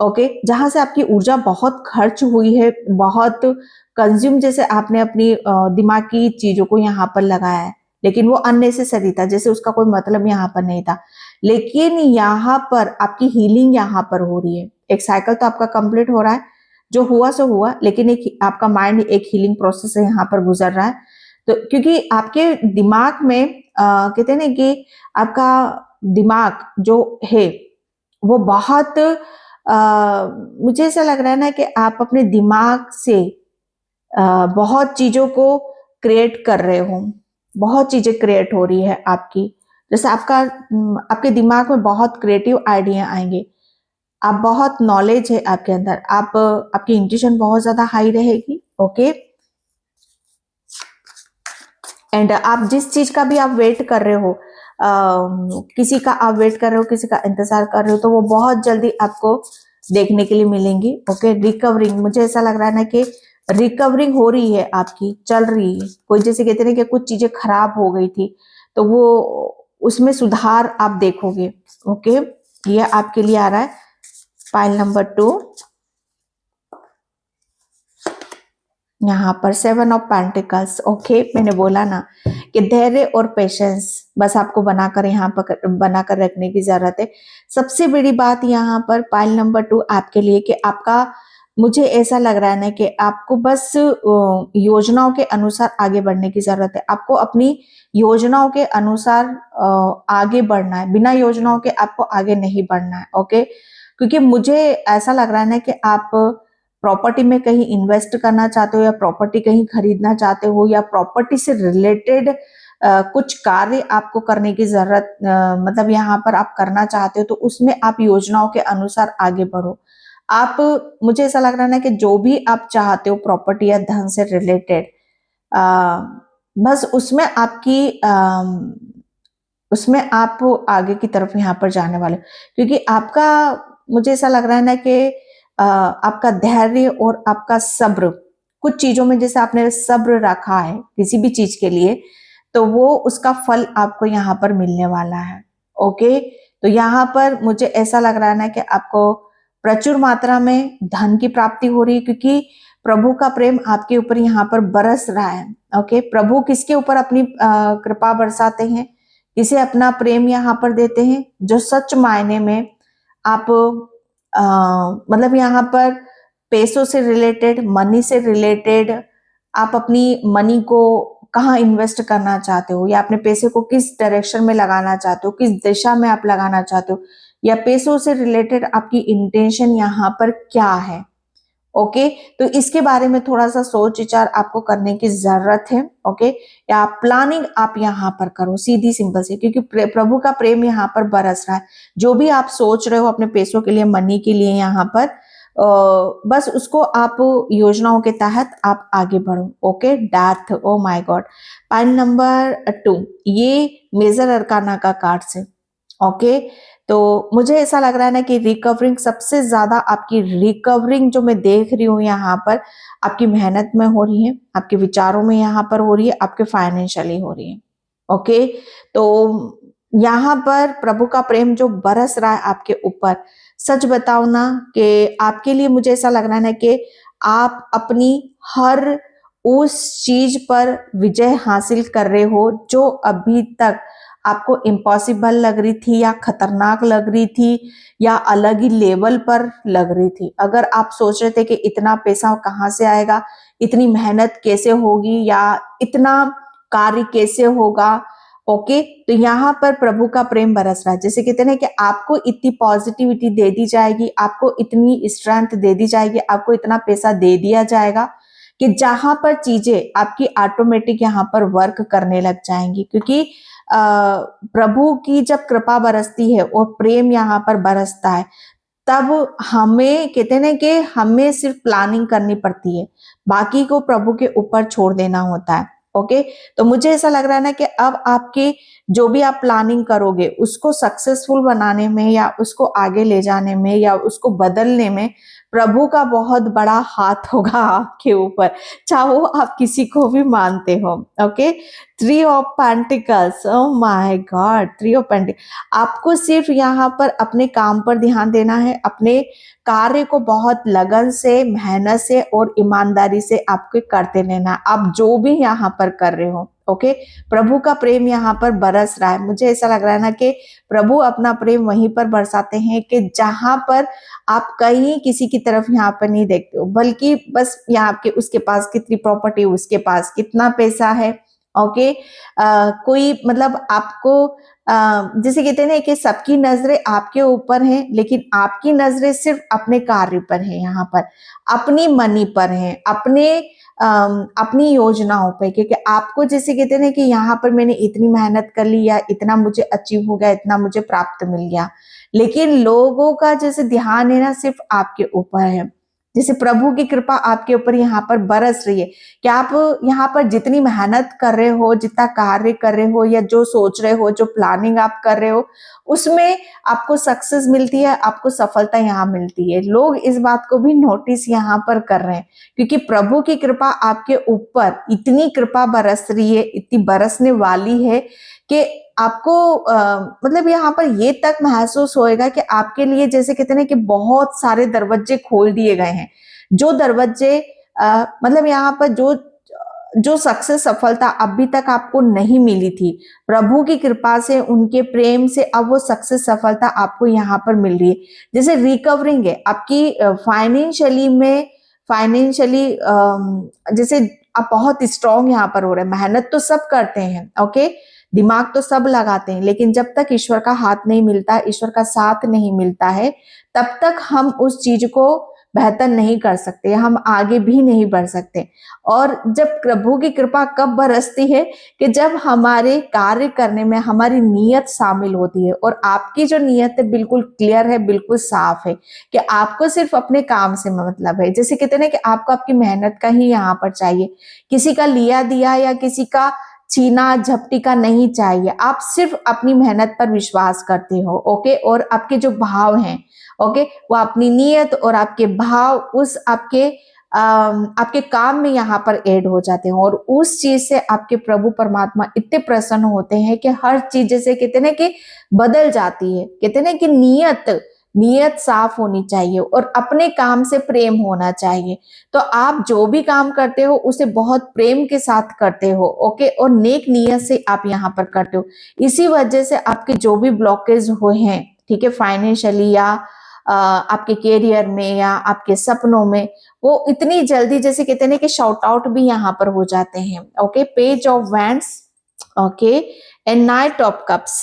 ओके, जहां से आपकी ऊर्जा बहुत खर्च हुई है, बहुत कंज्यूम जैसे आपने अपनी दिमाग की चीजों को यहाँ पर लगाया है, लेकिन वो अननेसेसरी था, जैसे उसका कोई मतलब यहाँ पर नहीं था। लेकिन यहाँ पर आपकी हीलिंग यहाँ पर हो रही है। एक साइकिल तो आपका कंप्लीट हो रहा है, जो हुआ सो हुआ, लेकिन एक आपका माइंड एक हीलिंग प्रोसेस से यहाँ पर गुजर रहा है। तो क्योंकि आपके दिमाग में कहते हैं ना कि आपका दिमाग जो है वो बहुत मुझे ऐसा लग रहा है ना कि आप अपने दिमाग से बहुत चीजों को क्रिएट कर रहे हो, बहुत चीजें क्रिएट हो रही है आपकी। जैसे आपके दिमाग में बहुत क्रिएटिव आइडिया आएंगे, आप बहुत नॉलेज है आपके अंदर, आपकी इंट्यूशन बहुत ज्यादा हाई रहेगी। ओके, एंड आप जिस चीज का भी आप वेट कर रहे हो, किसी का आप वेट कर रहे हो, किसी का इंतजार कर रहे हो, तो वो बहुत जल्दी आपको देखने के लिए मिलेंगी। ओके, रिकवरिंग, मुझे ऐसा लग रहा है ना कि रिकवरिंग हो रही है आपकी, चल रही है। कोई जैसे कहते हैं कि कुछ चीजें खराब हो गई थी, तो वो उसमें सुधार आप देखोगे। ओके, ये आपके लिए आ रहा है पाइल नंबर 2। यहाँ पर 7 ऑफ पेंटिकल्स। ओके, मैंने बोला ना कि धैर्य और पेशेंस बस आपको बनाकर यहाँ पर बनाकर रखने की जरूरत है। सबसे बड़ी बात यहाँ पर पाइल नंबर 2 आपके लिए कि मुझे ऐसा लग रहा है ना कि आपको बस योजनाओं के अनुसार आगे बढ़ने की जरूरत है। आपको अपनी योजनाओं के अनुसार आगे बढ़ना है, बिना योजनाओं के आपको आगे नहीं बढ़ना है। ओके, क्योंकि मुझे ऐसा लग रहा है ना कि आप प्रॉपर्टी में कहीं इन्वेस्ट करना चाहते हो, या प्रॉपर्टी कहीं खरीदना चाहते हो, या प्रॉपर्टी से रिलेटेड कुछ कार्य आपको करने की जरूरत, मतलब यहाँ पर आप करना चाहते हो, तो उसमें आप योजनाओं के अनुसार आगे बढ़ो। मुझे ऐसा लग रहा है ना कि जो भी आप चाहते हो प्रॉपर्टी या धन से रिलेटेड, बस उसमें आपकी उसमें आप आगे की तरफ यहाँ पर जाने वाले हो। क्योंकि आपका, मुझे ऐसा लग रहा है ना कि आपका धैर्य और आपका सब्र, कुछ चीजों में जैसे आपने सब्र रखा है किसी भी चीज के लिए, तो वो उसका फल आपको यहाँ पर मिलने वाला है। ओके, तो यहाँ पर मुझे ऐसा लग रहा है ना कि आपको प्रचुर मात्रा में धन की प्राप्ति हो रही है, क्योंकि प्रभु का प्रेम आपके ऊपर यहाँ पर बरस रहा है। ओके, प्रभु किसके ऊपर अपनी कृपा बरसाते हैं, किसे अपना प्रेम यहाँ पर देते हैं, जो सच मायने में आप मतलब यहाँ पर पैसों से रिलेटेड, मनी से रिलेटेड, आप अपनी मनी को कहाँ इन्वेस्ट करना चाहते हो, या अपने पैसे को किस डायरेक्शन में लगाना चाहते हो, किस दिशा में आप लगाना चाहते हो, या पैसों से रिलेटेड आपकी इंटेंशन यहाँ पर क्या है। ओके, तो इसके बारे में थोड़ा सा सोच विचार आपको करने की जरूरत है। ओके, या प्लानिंग आप यहाँ पर करो, सीधी सिंपल सी, क्योंकि प्रभु का प्रेम यहाँ पर बरस रहा है। जो भी आप सोच रहे हो अपने पैसों के लिए, मनी के लिए, यहाँ पर बस उसको आप योजनाओं के तहत आप आगे बढ़ो। Okay, death, oh my God. Point number 2, ये मेजर अरकाना का कार्ड से। ओके, तो मुझे ऐसा लग रहा है ना कि रिकवरिंग, सबसे ज्यादा आपकी रिकवरिंग जो मैं देख रही हूँ यहाँ पर, आपकी मेहनत में हो रही है, आपके विचारों में यहाँ पर हो रही है, आपके फाइनेंशियली हो रही है। ओके, तो यहाँ पर प्रभु का प्रेम जो बरस रहा है आपके ऊपर, सच बताओ ना कि आपके लिए मुझे ऐसा लग रहा है ना कि आप अपनी हर उस चीज पर विजय हासिल कर रहे हो जो अभी तक आपको इम्पॉसिबल लग रही थी, या खतरनाक लग रही थी, या अलग ही लेवल पर लग रही थी। अगर आप सोच रहे थे कि इतना पैसा कहाँ से आएगा, इतनी मेहनत कैसे होगी, या इतना कार्य कैसे होगा, ओके, तो यहाँ पर प्रभु का प्रेम बरस रहा है। जैसे कहते हैं कि आपको इतनी पॉजिटिविटी दे दी जाएगी, आपको इतनी स्ट्रेंथ दे दी जाएगी, आपको इतना पैसा दे दिया जाएगा कि जहां पर चीजें आपकी ऑटोमेटिक यहाँ पर वर्क करने लग जाएंगी। क्योंकि प्रभु की जब कृपा बरसती है और प्रेम यहाँ पर बरसता है, तब हमें कहते हैं कि हमें सिर्फ प्लानिंग करनी पड़ती है, बाकी को प्रभु के ऊपर छोड़ देना होता है। ओके, तो मुझे ऐसा लग रहा है ना कि अब आपके जो भी आप प्लानिंग करोगे उसको सक्सेसफुल बनाने में, या उसको आगे ले जाने में, या उसको बदलने में प्रभु का बहुत बड़ा हाथ होगा आपके ऊपर, चाहे वो आप किसी को भी मानते हो। Okay, 3 of pentacles, oh my God, 3 of pentacles. आपको सिर्फ यहाँ पर अपने काम पर ध्यान देना है, अपने कार्य को बहुत लगन से, मेहनत से और ईमानदारी से आपको करते रहना, आप जो भी यहाँ पर कर रहे हो। ओके, प्रभु का प्रेम यहाँ पर बरस रहा है। मुझे ऐसा लग रहा है ना कि प्रभु अपना प्रेम वहीं पर बरसाते हैं कि जहां पर आप कहीं किसी की तरफ यहाँ पर नहीं देखते हो, बल्कि बस यहाँ के उसके पास कितनी प्रॉपर्टी, उसके पास कितना पैसा है। ओके, कोई मतलब आपको जैसे कहते हैं कि सबकी नजरें आपके ऊपर हैं, लेकिन आपकी नजरें सिर्फ अपने कार्य पर हैं, यहाँ पर अपनी मनी पर हैं, अपनी योजनाओं पे, क्योंकि आपको जैसे कहते हैं कि यहाँ पर मैंने इतनी मेहनत कर ली, या इतना मुझे अचीव हो गया, इतना मुझे प्राप्त मिल गया, लेकिन लोगों का जैसे ध्यान है ना सिर्फ आपके ऊपर है। जैसे प्रभु की कृपा आपके ऊपर यहाँ पर बरस रही है कि आप यहाँ पर जितनी मेहनत कर रहे हो, जितना कार्य कर रहे हो, या जो सोच रहे हो, जो प्लानिंग आप कर रहे हो, उसमें आपको सक्सेस मिलती है, आपको सफलता यहाँ मिलती है। लोग इस बात को भी नोटिस यहाँ पर कर रहे हैं, क्योंकि प्रभु की कृपा आपके ऊपर इतनी कृपा बरस रही है, इतनी बरसने वाली है कि आपको मतलब यहाँ पर ये तक महसूस होएगा कि आपके लिए जैसे कहते हैं कि बहुत सारे दरवाजे खोल दिए गए हैं। जो दरवाजे मतलब यहाँ पर जो जो सक्सेस, सफलता अभी तक आपको नहीं मिली थी, प्रभु की कृपा से, उनके प्रेम से अब वो सक्सेस, सफलता आपको यहाँ पर मिल रही है। जैसे रिकवरिंग है आपकी फाइनेंशियली में, फाइनेंशियली जैसे आप बहुत स्ट्रांग यहाँ पर हो रहे हैं। मेहनत तो सब करते हैं, ओके, दिमाग तो सब लगाते हैं, लेकिन जब तक ईश्वर का हाथ नहीं मिलता, ईश्वर का साथ नहीं मिलता है, तब तक हम उस चीज को बेहतर नहीं कर सकते, हम आगे भी नहीं बढ़ सकते। और जब प्रभु की कृपा कब बरसती है कि जब हमारे कार्य करने में हमारी नीयत शामिल होती है, और आपकी जो नीयत है बिल्कुल क्लियर है, बिल्कुल साफ है कि आपको सिर्फ अपने काम से मतलब है। जैसे कहते हैं कि आपको आपकी मेहनत का ही यहाँ पर चाहिए, किसी का लिया दिया या किसी का छीना झपटी का नहीं चाहिए, आप सिर्फ अपनी मेहनत पर विश्वास करते हो, ओके। और आपके जो भाव हैं, ओके, वो अपनी नीयत और आपके भाव उस आपके काम में यहाँ पर ऐड हो जाते हैं, और उस चीज से आपके प्रभु परमात्मा इतने प्रसन्न होते हैं कि हर चीज जैसे कहते हैं कि बदल जाती है। कहते हैं कि नीयत साफ होनी चाहिए और अपने काम से प्रेम होना चाहिए। तो आप जो भी काम करते हो उसे बहुत प्रेम के साथ करते हो, ओके, और नेक नीयत से आप यहाँ पर करते हो। इसी वजह से आपके जो भी ब्लॉकेज हुए हैं, ठीक है, फाइनेंशियली या आपके कैरियर में या आपके सपनों में, वो इतनी जल्दी जैसे कहते हैं कि शॉर्ट आउट भी यहाँ पर हो जाते हैं, okay. Page of wands, okay, and night of cups,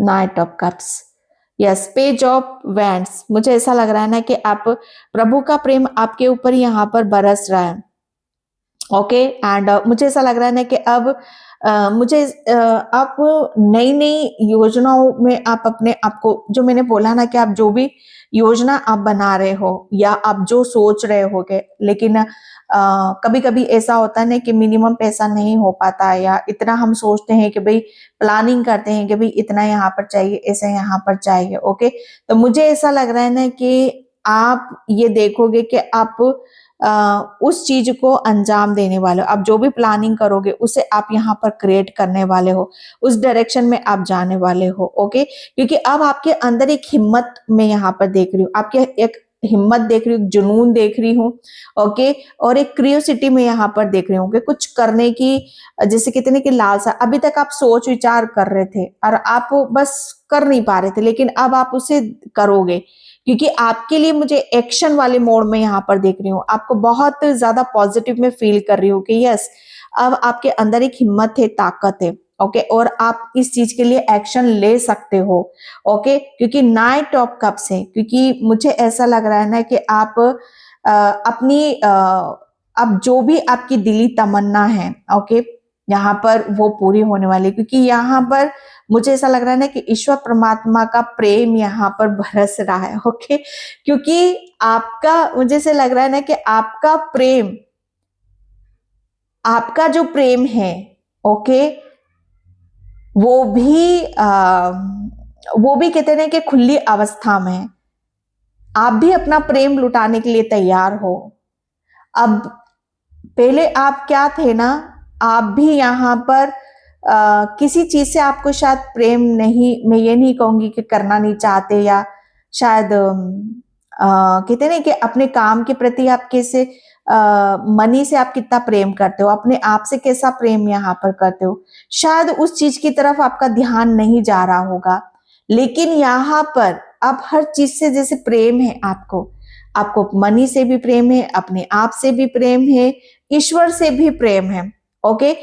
night of cups, yes, page of wands. मुझे ऐसा लग रहा है ना कि आप प्रभु का प्रेम आपके ऊपर यहाँ पर बरस रहा है, ओके। एंड मुझे ऐसा लग रहा है ना कि अब आप नई नई योजनाओं में आप अपने आप को, जो मैंने बोला ना कि आप जो भी योजना आप बना रहे हो या आप जो सोच रहे होगे, लेकिन कभी कभी ऐसा होता है ना कि मिनिमम पैसा नहीं हो पाता, या इतना हम सोचते हैं कि भाई प्लानिंग करते हैं कि भाई इतना यहाँ पर चाहिए, ऐसा यहाँ पर चाहिए, ओके। तो मुझे ऐसा लग रहा है ना कि आप ये देखोगे कि आप उस चीज को अंजाम देने वाले हो, आप जो भी प्लानिंग करोगे उसे आप यहाँ पर क्रिएट करने वाले हो, उस डायरेक्शन में आप जाने वाले हो, ओके। क्योंकि अब आपके अंदर एक हिम्मत में यहाँ पर देख रही हूँ, आपके एक हिम्मत देख रही हूँ, जुनून देख रही हूँ, ओके, और एक क्रियोसिटी में यहाँ पर देख रही हूँ कि कुछ करने की, जैसे कितने की लालसा। अभी तक आप सोच विचार कर रहे थे और आप बस कर नहीं पा रहे थे, लेकिन अब आप उसे करोगे, क्योंकि आपके लिए मुझे एक्शन वाले मोड में यहाँ पर देख रही हूँ। आपको बहुत ज्यादा पॉजिटिव में फील कर रही हूँ कि यस, अब आपके अंदर एक हिम्मत है, ताकत है, ओके, और आप इस चीज के लिए एक्शन ले सकते हो, ओके। क्योंकि नाइट ऑफ कप्स है, क्योंकि मुझे ऐसा लग रहा है ना कि आप अपनी अब जो भी आपकी दिली तमन्ना है, ओके, यहाँ पर वो पूरी होने वाली है। क्योंकि यहाँ पर मुझे ऐसा लग रहा है ना कि ईश्वर परमात्मा का प्रेम यहाँ पर बरस रहा है, ओके। क्योंकि आपका, मुझे ऐसा लग रहा है ना कि आपका प्रेम, आपका जो प्रेम है, ओके, वो भी कहते हैं कि खुली अवस्था में है। आप भी अपना प्रेम लुटाने के लिए तैयार हो। अब पहले आप क्या थे ना, आप भी यहाँ पर किसी चीज से आपको शायद प्रेम नहीं, मैं ये नहीं कहूंगी कि करना नहीं चाहते, या शायद कहते नहीं कि अपने काम के प्रति आप कैसे मनी से आप कितना प्रेम करते हो, अपने आप से कैसा प्रेम यहाँ पर करते हो, शायद उस चीज की तरफ आपका ध्यान नहीं जा रहा होगा। लेकिन यहाँ पर अब हर चीज से जैसे प्रेम है, आपको मनी से भी प्रेम है, अपने आप से भी प्रेम है, ईश्वर से भी प्रेम है, ओके।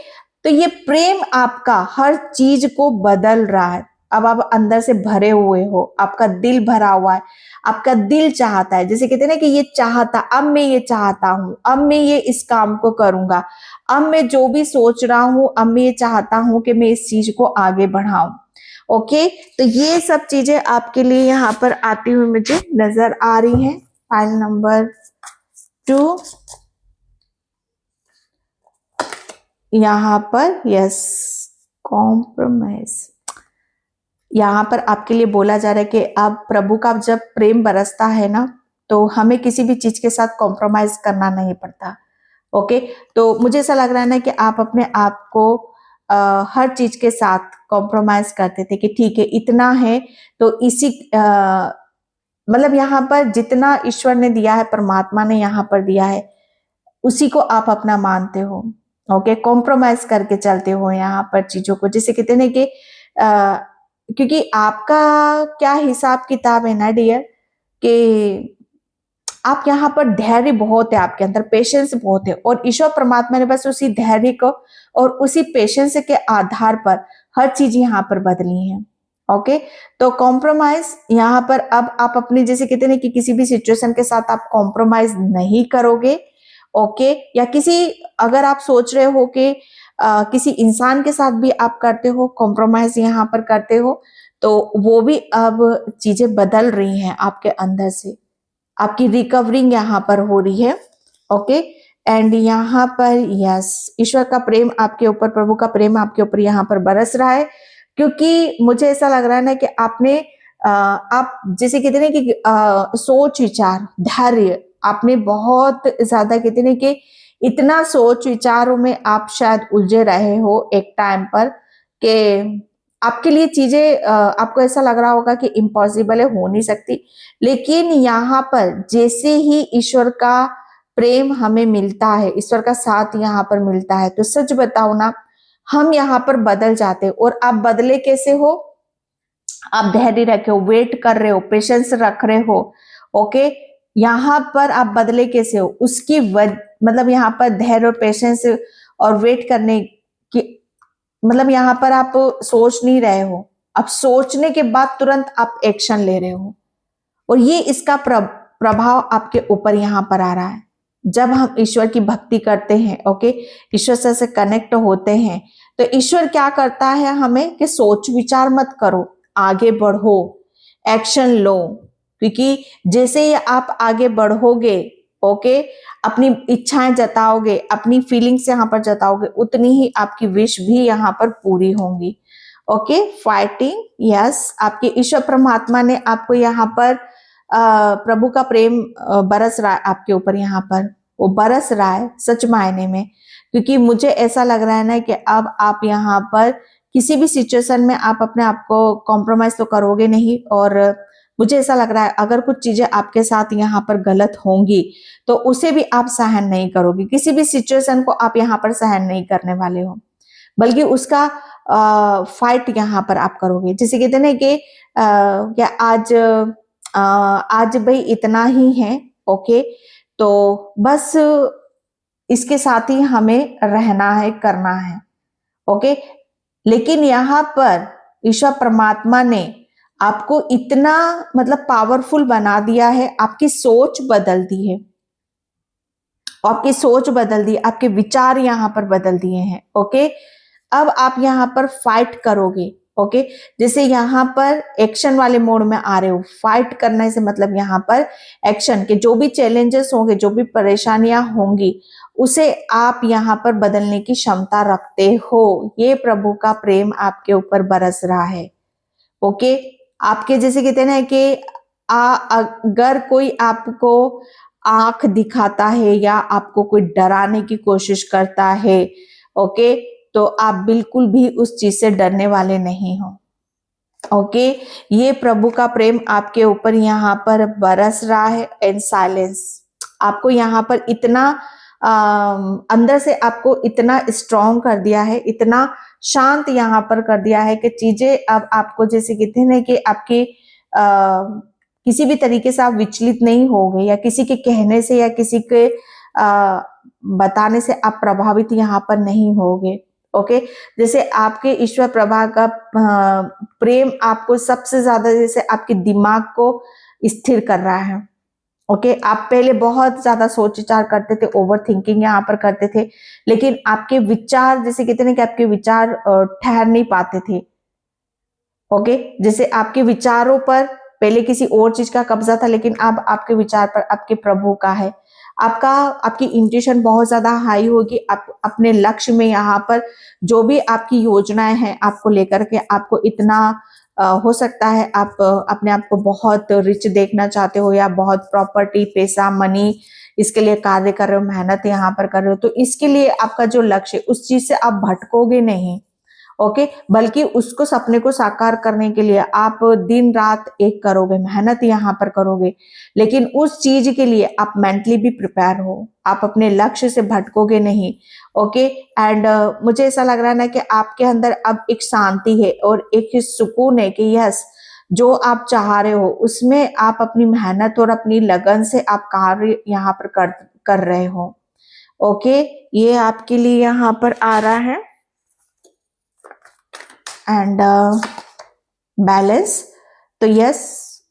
तो ये प्रेम आपका हर चीज को बदल रहा है। अब आप अंदर से भरे हुए हो, आपका दिल भरा हुआ है, आपका दिल चाहता है, जैसे कहते हैं ना कि ये चाहता, अब मैं ये चाहता हूं, अब मैं ये इस काम को करूंगा, अब मैं जो भी सोच रहा हूं, अब मैं ये चाहता हूं कि मैं इस चीज को आगे बढ़ाऊं, ओके। तो ये सब चीजें आपके लिए यहाँ पर आती हुई मुझे नजर आ रही हैं। फाइल नंबर 2 यहाँ पर, यस, कॉम्प्रोमाइज, यहाँ पर आपके लिए बोला जा रहा है कि अब प्रभु का जब प्रेम बरसता है ना, तो हमें किसी भी चीज के साथ कॉम्प्रोमाइज करना नहीं पड़ता, ओके। तो मुझे ऐसा लग रहा है ना कि आप अपने आप को हर चीज के साथ कॉम्प्रोमाइज करते थे कि ठीक है, इतना है तो इसी मतलब यहाँ पर जितना ईश्वर ने दिया है, परमात्मा ने यहाँ पर दिया है, उसी को आप अपना मानते हो, ओके। कॉम्प्रोमाइज करके चलते हो यहाँ पर चीजों को, जैसे कहते हैं कि क्योंकि आपका क्या हिसाब किताब है ना डियर, कि आप यहाँ पर धैर्य बहुत है, आपके अंदर पेशेंस बहुत है, और ईश्वर परमात्मा ने बस उसी धैर्य को और उसी पेशेंस के आधार पर हर चीज यहाँ पर बदली है, ओके। तो कॉम्प्रोमाइज यहाँ पर अब आप अपने, जैसे कहते हैं कि किसी भी सिचुएशन के साथ आप कॉम्प्रोमाइज नहीं करोगे, ओके। या किसी, अगर आप सोच रहे हो कि किसी इंसान के साथ भी आप करते हो कॉम्प्रोमाइज यहाँ पर करते हो, तो वो भी अब चीजें बदल रही हैं आपके अंदर से, आपकी रिकवरिंग यहाँ पर हो रही है, ओके। एंड यहाँ पर यस, ईश्वर का प्रेम आपके ऊपर, प्रभु का प्रेम आपके ऊपर यहाँ पर बरस रहा है, क्योंकि मुझे ऐसा लग रहा है ना कि आपने आप जैसे कहते हैं कि सोच विचार धैर्य, आपने बहुत ज्यादा कहते हैं कि इतना सोच विचारों में आप शायद उलझे रहे हो एक टाइम पर, कि आपके लिए चीजें आपको ऐसा लग रहा होगा कि इम्पॉसिबल है, हो नहीं सकती। लेकिन यहाँ पर जैसे ही ईश्वर का प्रेम हमें मिलता है, ईश्वर का साथ यहाँ पर मिलता है, तो सच बताओ ना, हम यहाँ पर बदल जाते हैं। और आप बदले कैसे हो? आप धैर्य रखे हो, वेट कर रहे हो, पेशेंस रख रहे हो। ओके, यहाँ पर आप बदले कैसे हो उसकी मतलब यहाँ पर धैर्य और पेशेंस और वेट करने की, मतलब यहाँ पर आप सोच नहीं रहे हो, आप सोचने के बाद तुरंत आप एक्शन ले रहे हो। और ये इसका प्रभाव आपके ऊपर यहाँ पर आ रहा है। जब हम ईश्वर की भक्ति करते हैं, ओके, ईश्वर से कनेक्ट होते हैं, तो ईश्वर क्या करता है हमें कि सोच विचार मत करो, आगे बढ़ो, एक्शन लो। क्योंकि जैसे ही आप आगे बढ़ोगे, ओके, अपनी इच्छाएं जताओगे, अपनी फीलिंग्स यहाँ पर जताओगे, उतनी ही आपकी विश भी यहाँ पर पूरी होंगी। ओके, फाइटिंग, यस, आपके ईश्वर परमात्मा ने आपको यहाँ पर प्रभु का प्रेम बरस रहा है आपके ऊपर, यहाँ पर वो बरस रहा है सच मायने में। क्योंकि मुझे ऐसा लग रहा है ना कि अब आप यहाँ पर किसी भी सिचुएशन में आप अपने आप को कॉम्प्रोमाइज तो करोगे नहीं। और मुझे ऐसा लग रहा है अगर कुछ चीजें आपके साथ यहाँ पर गलत होंगी तो उसे भी आप सहन नहीं करोगे, किसी भी सिचुएशन को आप यहाँ पर सहन नहीं करने वाले हो, बल्कि उसका फाइट यहाँ पर आप करोगे। जैसे कहते हैं कि क्या आज भाई इतना ही है, ओके, तो बस इसके साथ ही हमें रहना है, करना है, ओके। लेकिन यहाँ पर ईश्वर परमात्मा ने आपको इतना मतलब पावरफुल बना दिया है, आपकी सोच बदल दी है, आपकी सोच बदल दी, आपके विचार यहाँ पर बदल दिए हैं, ओके। अब आप यहाँ पर फाइट करोगे, ओके। जैसे यहाँ पर एक्शन वाले मोड में आ रहे हो, फाइट करने से मतलब यहाँ पर एक्शन के जो भी चैलेंजेस होंगे, जो भी परेशानियां होंगी, उसे आप यहाँ पर बदलने की क्षमता रखते हो। ये प्रभु का प्रेम आपके ऊपर बरस रहा है, ओके। आपके जैसे कहते हैं ना कि अगर कोई आपको आंख दिखाता है या आपको कोई डराने की कोशिश करता है, ओके, तो आप बिल्कुल भी उस चीज से डरने वाले नहीं हो, ओके। ये प्रभु का प्रेम आपके ऊपर यहाँ पर बरस रहा है। एंड साइलेंस आपको यहाँ पर इतना अंदर से आपको इतना स्ट्रॉन्ग कर दिया है, इतना शांत यहाँ पर कर दिया है कि चीजें अब आपको जैसे कहते हैं ना कि आपकी किसी भी तरीके से आप विचलित नहीं होगे, या किसी के कहने से या किसी के बताने से आप प्रभावित यहाँ पर नहीं होगे, ओके। जैसे आपके ईश्वर प्रभा का प्रेम आपको सबसे ज्यादा जैसे आपके दिमाग को स्थिर कर रहा है, ओके। आप पहले बहुत ज्यादा सोच विचार करते थे, ओवर थिंकिंग यहाँ पर करते थे, लेकिन आपके विचार जैसे कहते हैं कि आपके विचार ठहर नहीं पाते थे, ओके। जैसे आपके विचारों पर पहले किसी और चीज का कब्जा था, लेकिन अब आपके विचार पर आपके प्रभु का है। आपकी इंट्यूशन बहुत ज्यादा हाई होगी। आप अपने लक्ष्य में यहाँ पर जो भी आपकी योजनाएं हैं आपको लेकर के, आपको इतना हो सकता है आप अपने आप को बहुत रिच देखना चाहते हो, या बहुत प्रॉपर्टी, पैसा, मनी, इसके लिए कार्य कर रहे हो, मेहनत यहाँ पर कर रहे हो, तो इसके लिए आपका जो लक्ष्य है उस चीज से आप भटकोगे नहीं, ओके। बल्कि उसको सपने को साकार करने के लिए आप दिन रात एक करोगे, मेहनत यहाँ पर करोगे। लेकिन उस चीज के लिए आप मेंटली भी प्रिपेयर हो, आप अपने लक्ष्य से भटकोगे नहीं, ओके। एंड मुझे ऐसा लग रहा है ना कि आपके अंदर अब एक शांति है और एक सुकून है कि यस, जो आप चाह रहे हो उसमें आप अपनी मेहनत और अपनी लगन से आप कार्य यहाँ पर कर रहे हो, ओके। ये आपके लिए यहाँ पर आ रहा है। एंड बैलेंस, तो यस,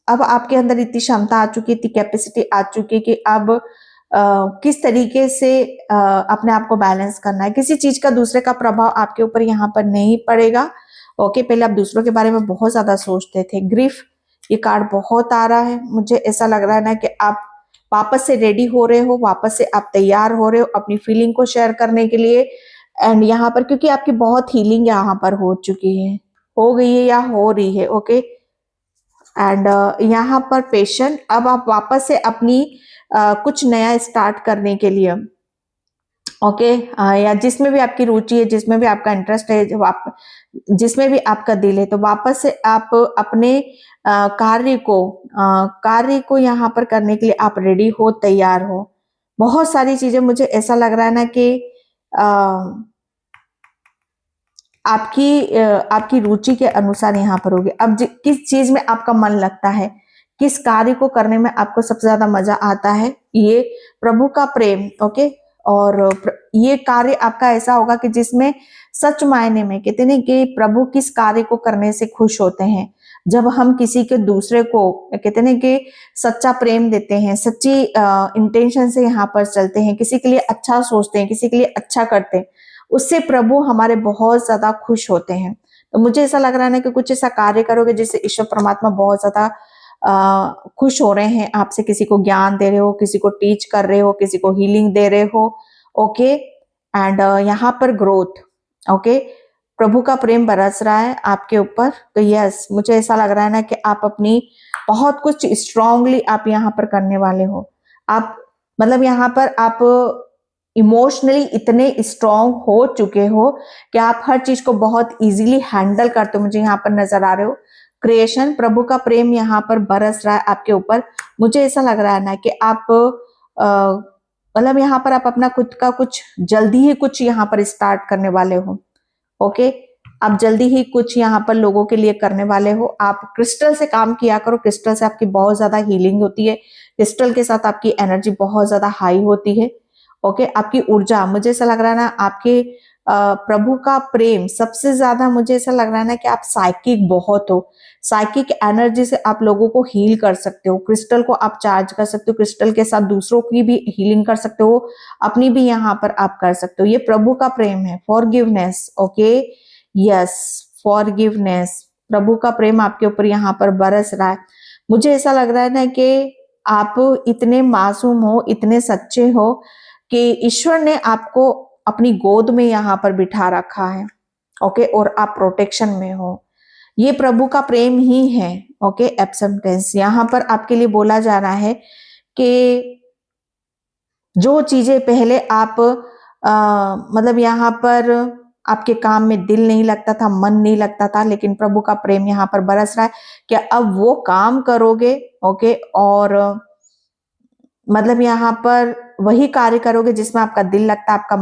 अब आपके अंदर इतनी क्षमता आ चुकी है, इतनी कैपेसिटी आ चुकी है कि अब किस तरीके से अपने आप को बैलेंस करना है। किसी चीज का दूसरे का प्रभाव आपके ऊपर यहाँ पर नहीं पड़ेगा, ओके। पहले आप दूसरों के बारे में बहुत ज्यादा सोचते थे। ग्रीफ, ये कार्ड बहुत आ रहा है, मुझे ऐसा लग रहा है ना कि आप वापस से रेडी हो रहे हो, वापस से आप तैयार हो रहे हो अपनी फीलिंग को शेयर करने के लिए। एंड यहाँ पर क्योंकि आपकी बहुत हीलिंग यहाँ पर हो चुकी है, हो गई है या हो रही है, ओके। एंड यहाँ पर पेशेंट, अब आप वापस से अपनी कुछ नया स्टार्ट करने के लिए, ओके, या जिसमें भी आपकी रुचि है, जिसमें भी आपका इंटरेस्ट है, जब आप जिसमें भी आपका दिल है, तो वापस से आप अपने कार्य को यहाँ पर करने के लिए आप रेडी हो, तैयार हो। बहुत सारी चीजें मुझे ऐसा लग रहा है ना कि आपकी रुचि के अनुसार यहाँ पर होगी। अब किस चीज में आपका मन लगता है, किस कार्य को करने में आपको सबसे ज्यादा मजा आता है, ये प्रभु का प्रेम, ओके। और ये कार्य आपका ऐसा होगा कि जिसमें सच मायने में कहते नहीं कि प्रभु किस कार्य को करने से खुश होते हैं, जब हम किसी के दूसरे को कहते नहीं कि सच्चा प्रेम देते हैं, सच्ची इंटेंशन से यहाँ पर चलते हैं, किसी के लिए अच्छा सोचते हैं, किसी के लिए अच्छा करते हैं, उससे प्रभु हमारे बहुत ज्यादा खुश होते हैं। तो मुझे ऐसा लग रहा है ना कि कुछ ऐसा कार्य करोगे जिससे ईश्वर परमात्मा बहुत ज्यादा खुश हो रहे हैं आपसे। किसी को ज्ञान दे रहे हो, किसी को टीच कर रहे हो, किसी को हीलिंग दे रहे हो, ओके। एंड यहाँ पर ग्रोथ, ओके, प्रभु का प्रेम बरस रहा है आपके ऊपर। तो यस, मुझे ऐसा लग रहा है ना कि आप अपनी बहुत कुछ स्ट्रांगली आप यहाँ पर करने वाले हो। आप मतलब यहाँ पर आप इमोशनली इतने स्ट्रांग हो चुके हो कि आप हर चीज को बहुत इजीली हैंडल करते हो, मुझे यहाँ पर नजर आ रहे हो। क्रिएशन, प्रभु का प्रेम यहाँ पर बरस रहा है आपके ऊपर। मुझे ऐसा लग रहा है ना कि आप मतलब यहाँ पर आप अपना खुद का कुछ जल्दी ही कुछ यहाँ पर स्टार्ट करने वाले हो, ओके। आप जल्दी ही कुछ यहाँ पर लोगों के लिए करने वाले हो। आप क्रिस्टल से काम किया करो, क्रिस्टल से आपकी बहुत ज्यादा हीलिंग होती है, क्रिस्टल के साथ आपकी एनर्जी बहुत ज्यादा हाई होती है, ओके। आपकी ऊर्जा, मुझे ऐसा लग रहा है ना आपके प्रभु का प्रेम सबसे ज्यादा, मुझे ऐसा लग रहा है ना कि आप साइकिक बहुत हो। साइकिक एनर्जी से आप लोगों को हील कर सकते हो, क्रिस्टल को आप चार्ज कर सकते हो, क्रिस्टल के साथ दूसरों की भी हीलिंग कर सकते हो, अपनी भी यहाँ पर आप कर सकते हो। ये प्रभु का प्रेम है, फॉरगिवनेस, ओके, यस, फॉरगिवनेस, प्रभु का प्रेम आपके ऊपर यहाँ पर बरस रहा है। मुझे ऐसा लग रहा है ना कि आप इतने मासूम हो, इतने सच्चे हो कि ईश्वर ने आपको अपनी गोद में यहाँ पर बिठा रखा है, ओके, और आप प्रोटेक्शन में हो। ये प्रभु का प्रेम ही है, ओके। एक्सेप्टेंस यहाँ पर आपके लिए बोला जा रहा है कि जो चीजें पहले आप मतलब यहाँ पर आपके काम में दिल नहीं लगता था, मन नहीं लगता था, लेकिन प्रभु का प्रेम यहाँ पर बरस रहा है कि अब वो काम करोगे, ओके, और मतलब यहाँ पर वही कार्य करोगे जिसमें आपका दिल लगता है, आपका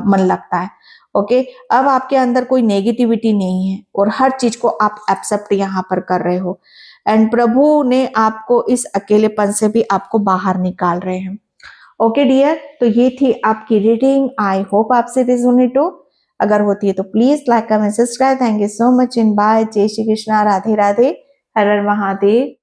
मन लगता है, ओके। अब आपके अंदर कोई नेगेटिविटी नहीं है और हर चीज को आप एक्सेप्ट यहाँ पर कर रहे हो। एंड प्रभु ने आपको इस अकेलेपन से भी आपको बाहर निकाल रहे हैं, ओके डियर। तो ये थी आपकी रीडिंग। आई होप आपसे रिजोनेट हो। अगर होती है तो please like, comment, subscribe. Thank you so much in by. जय श्री कृष्णा, राधे राधे, हर हर महादेव।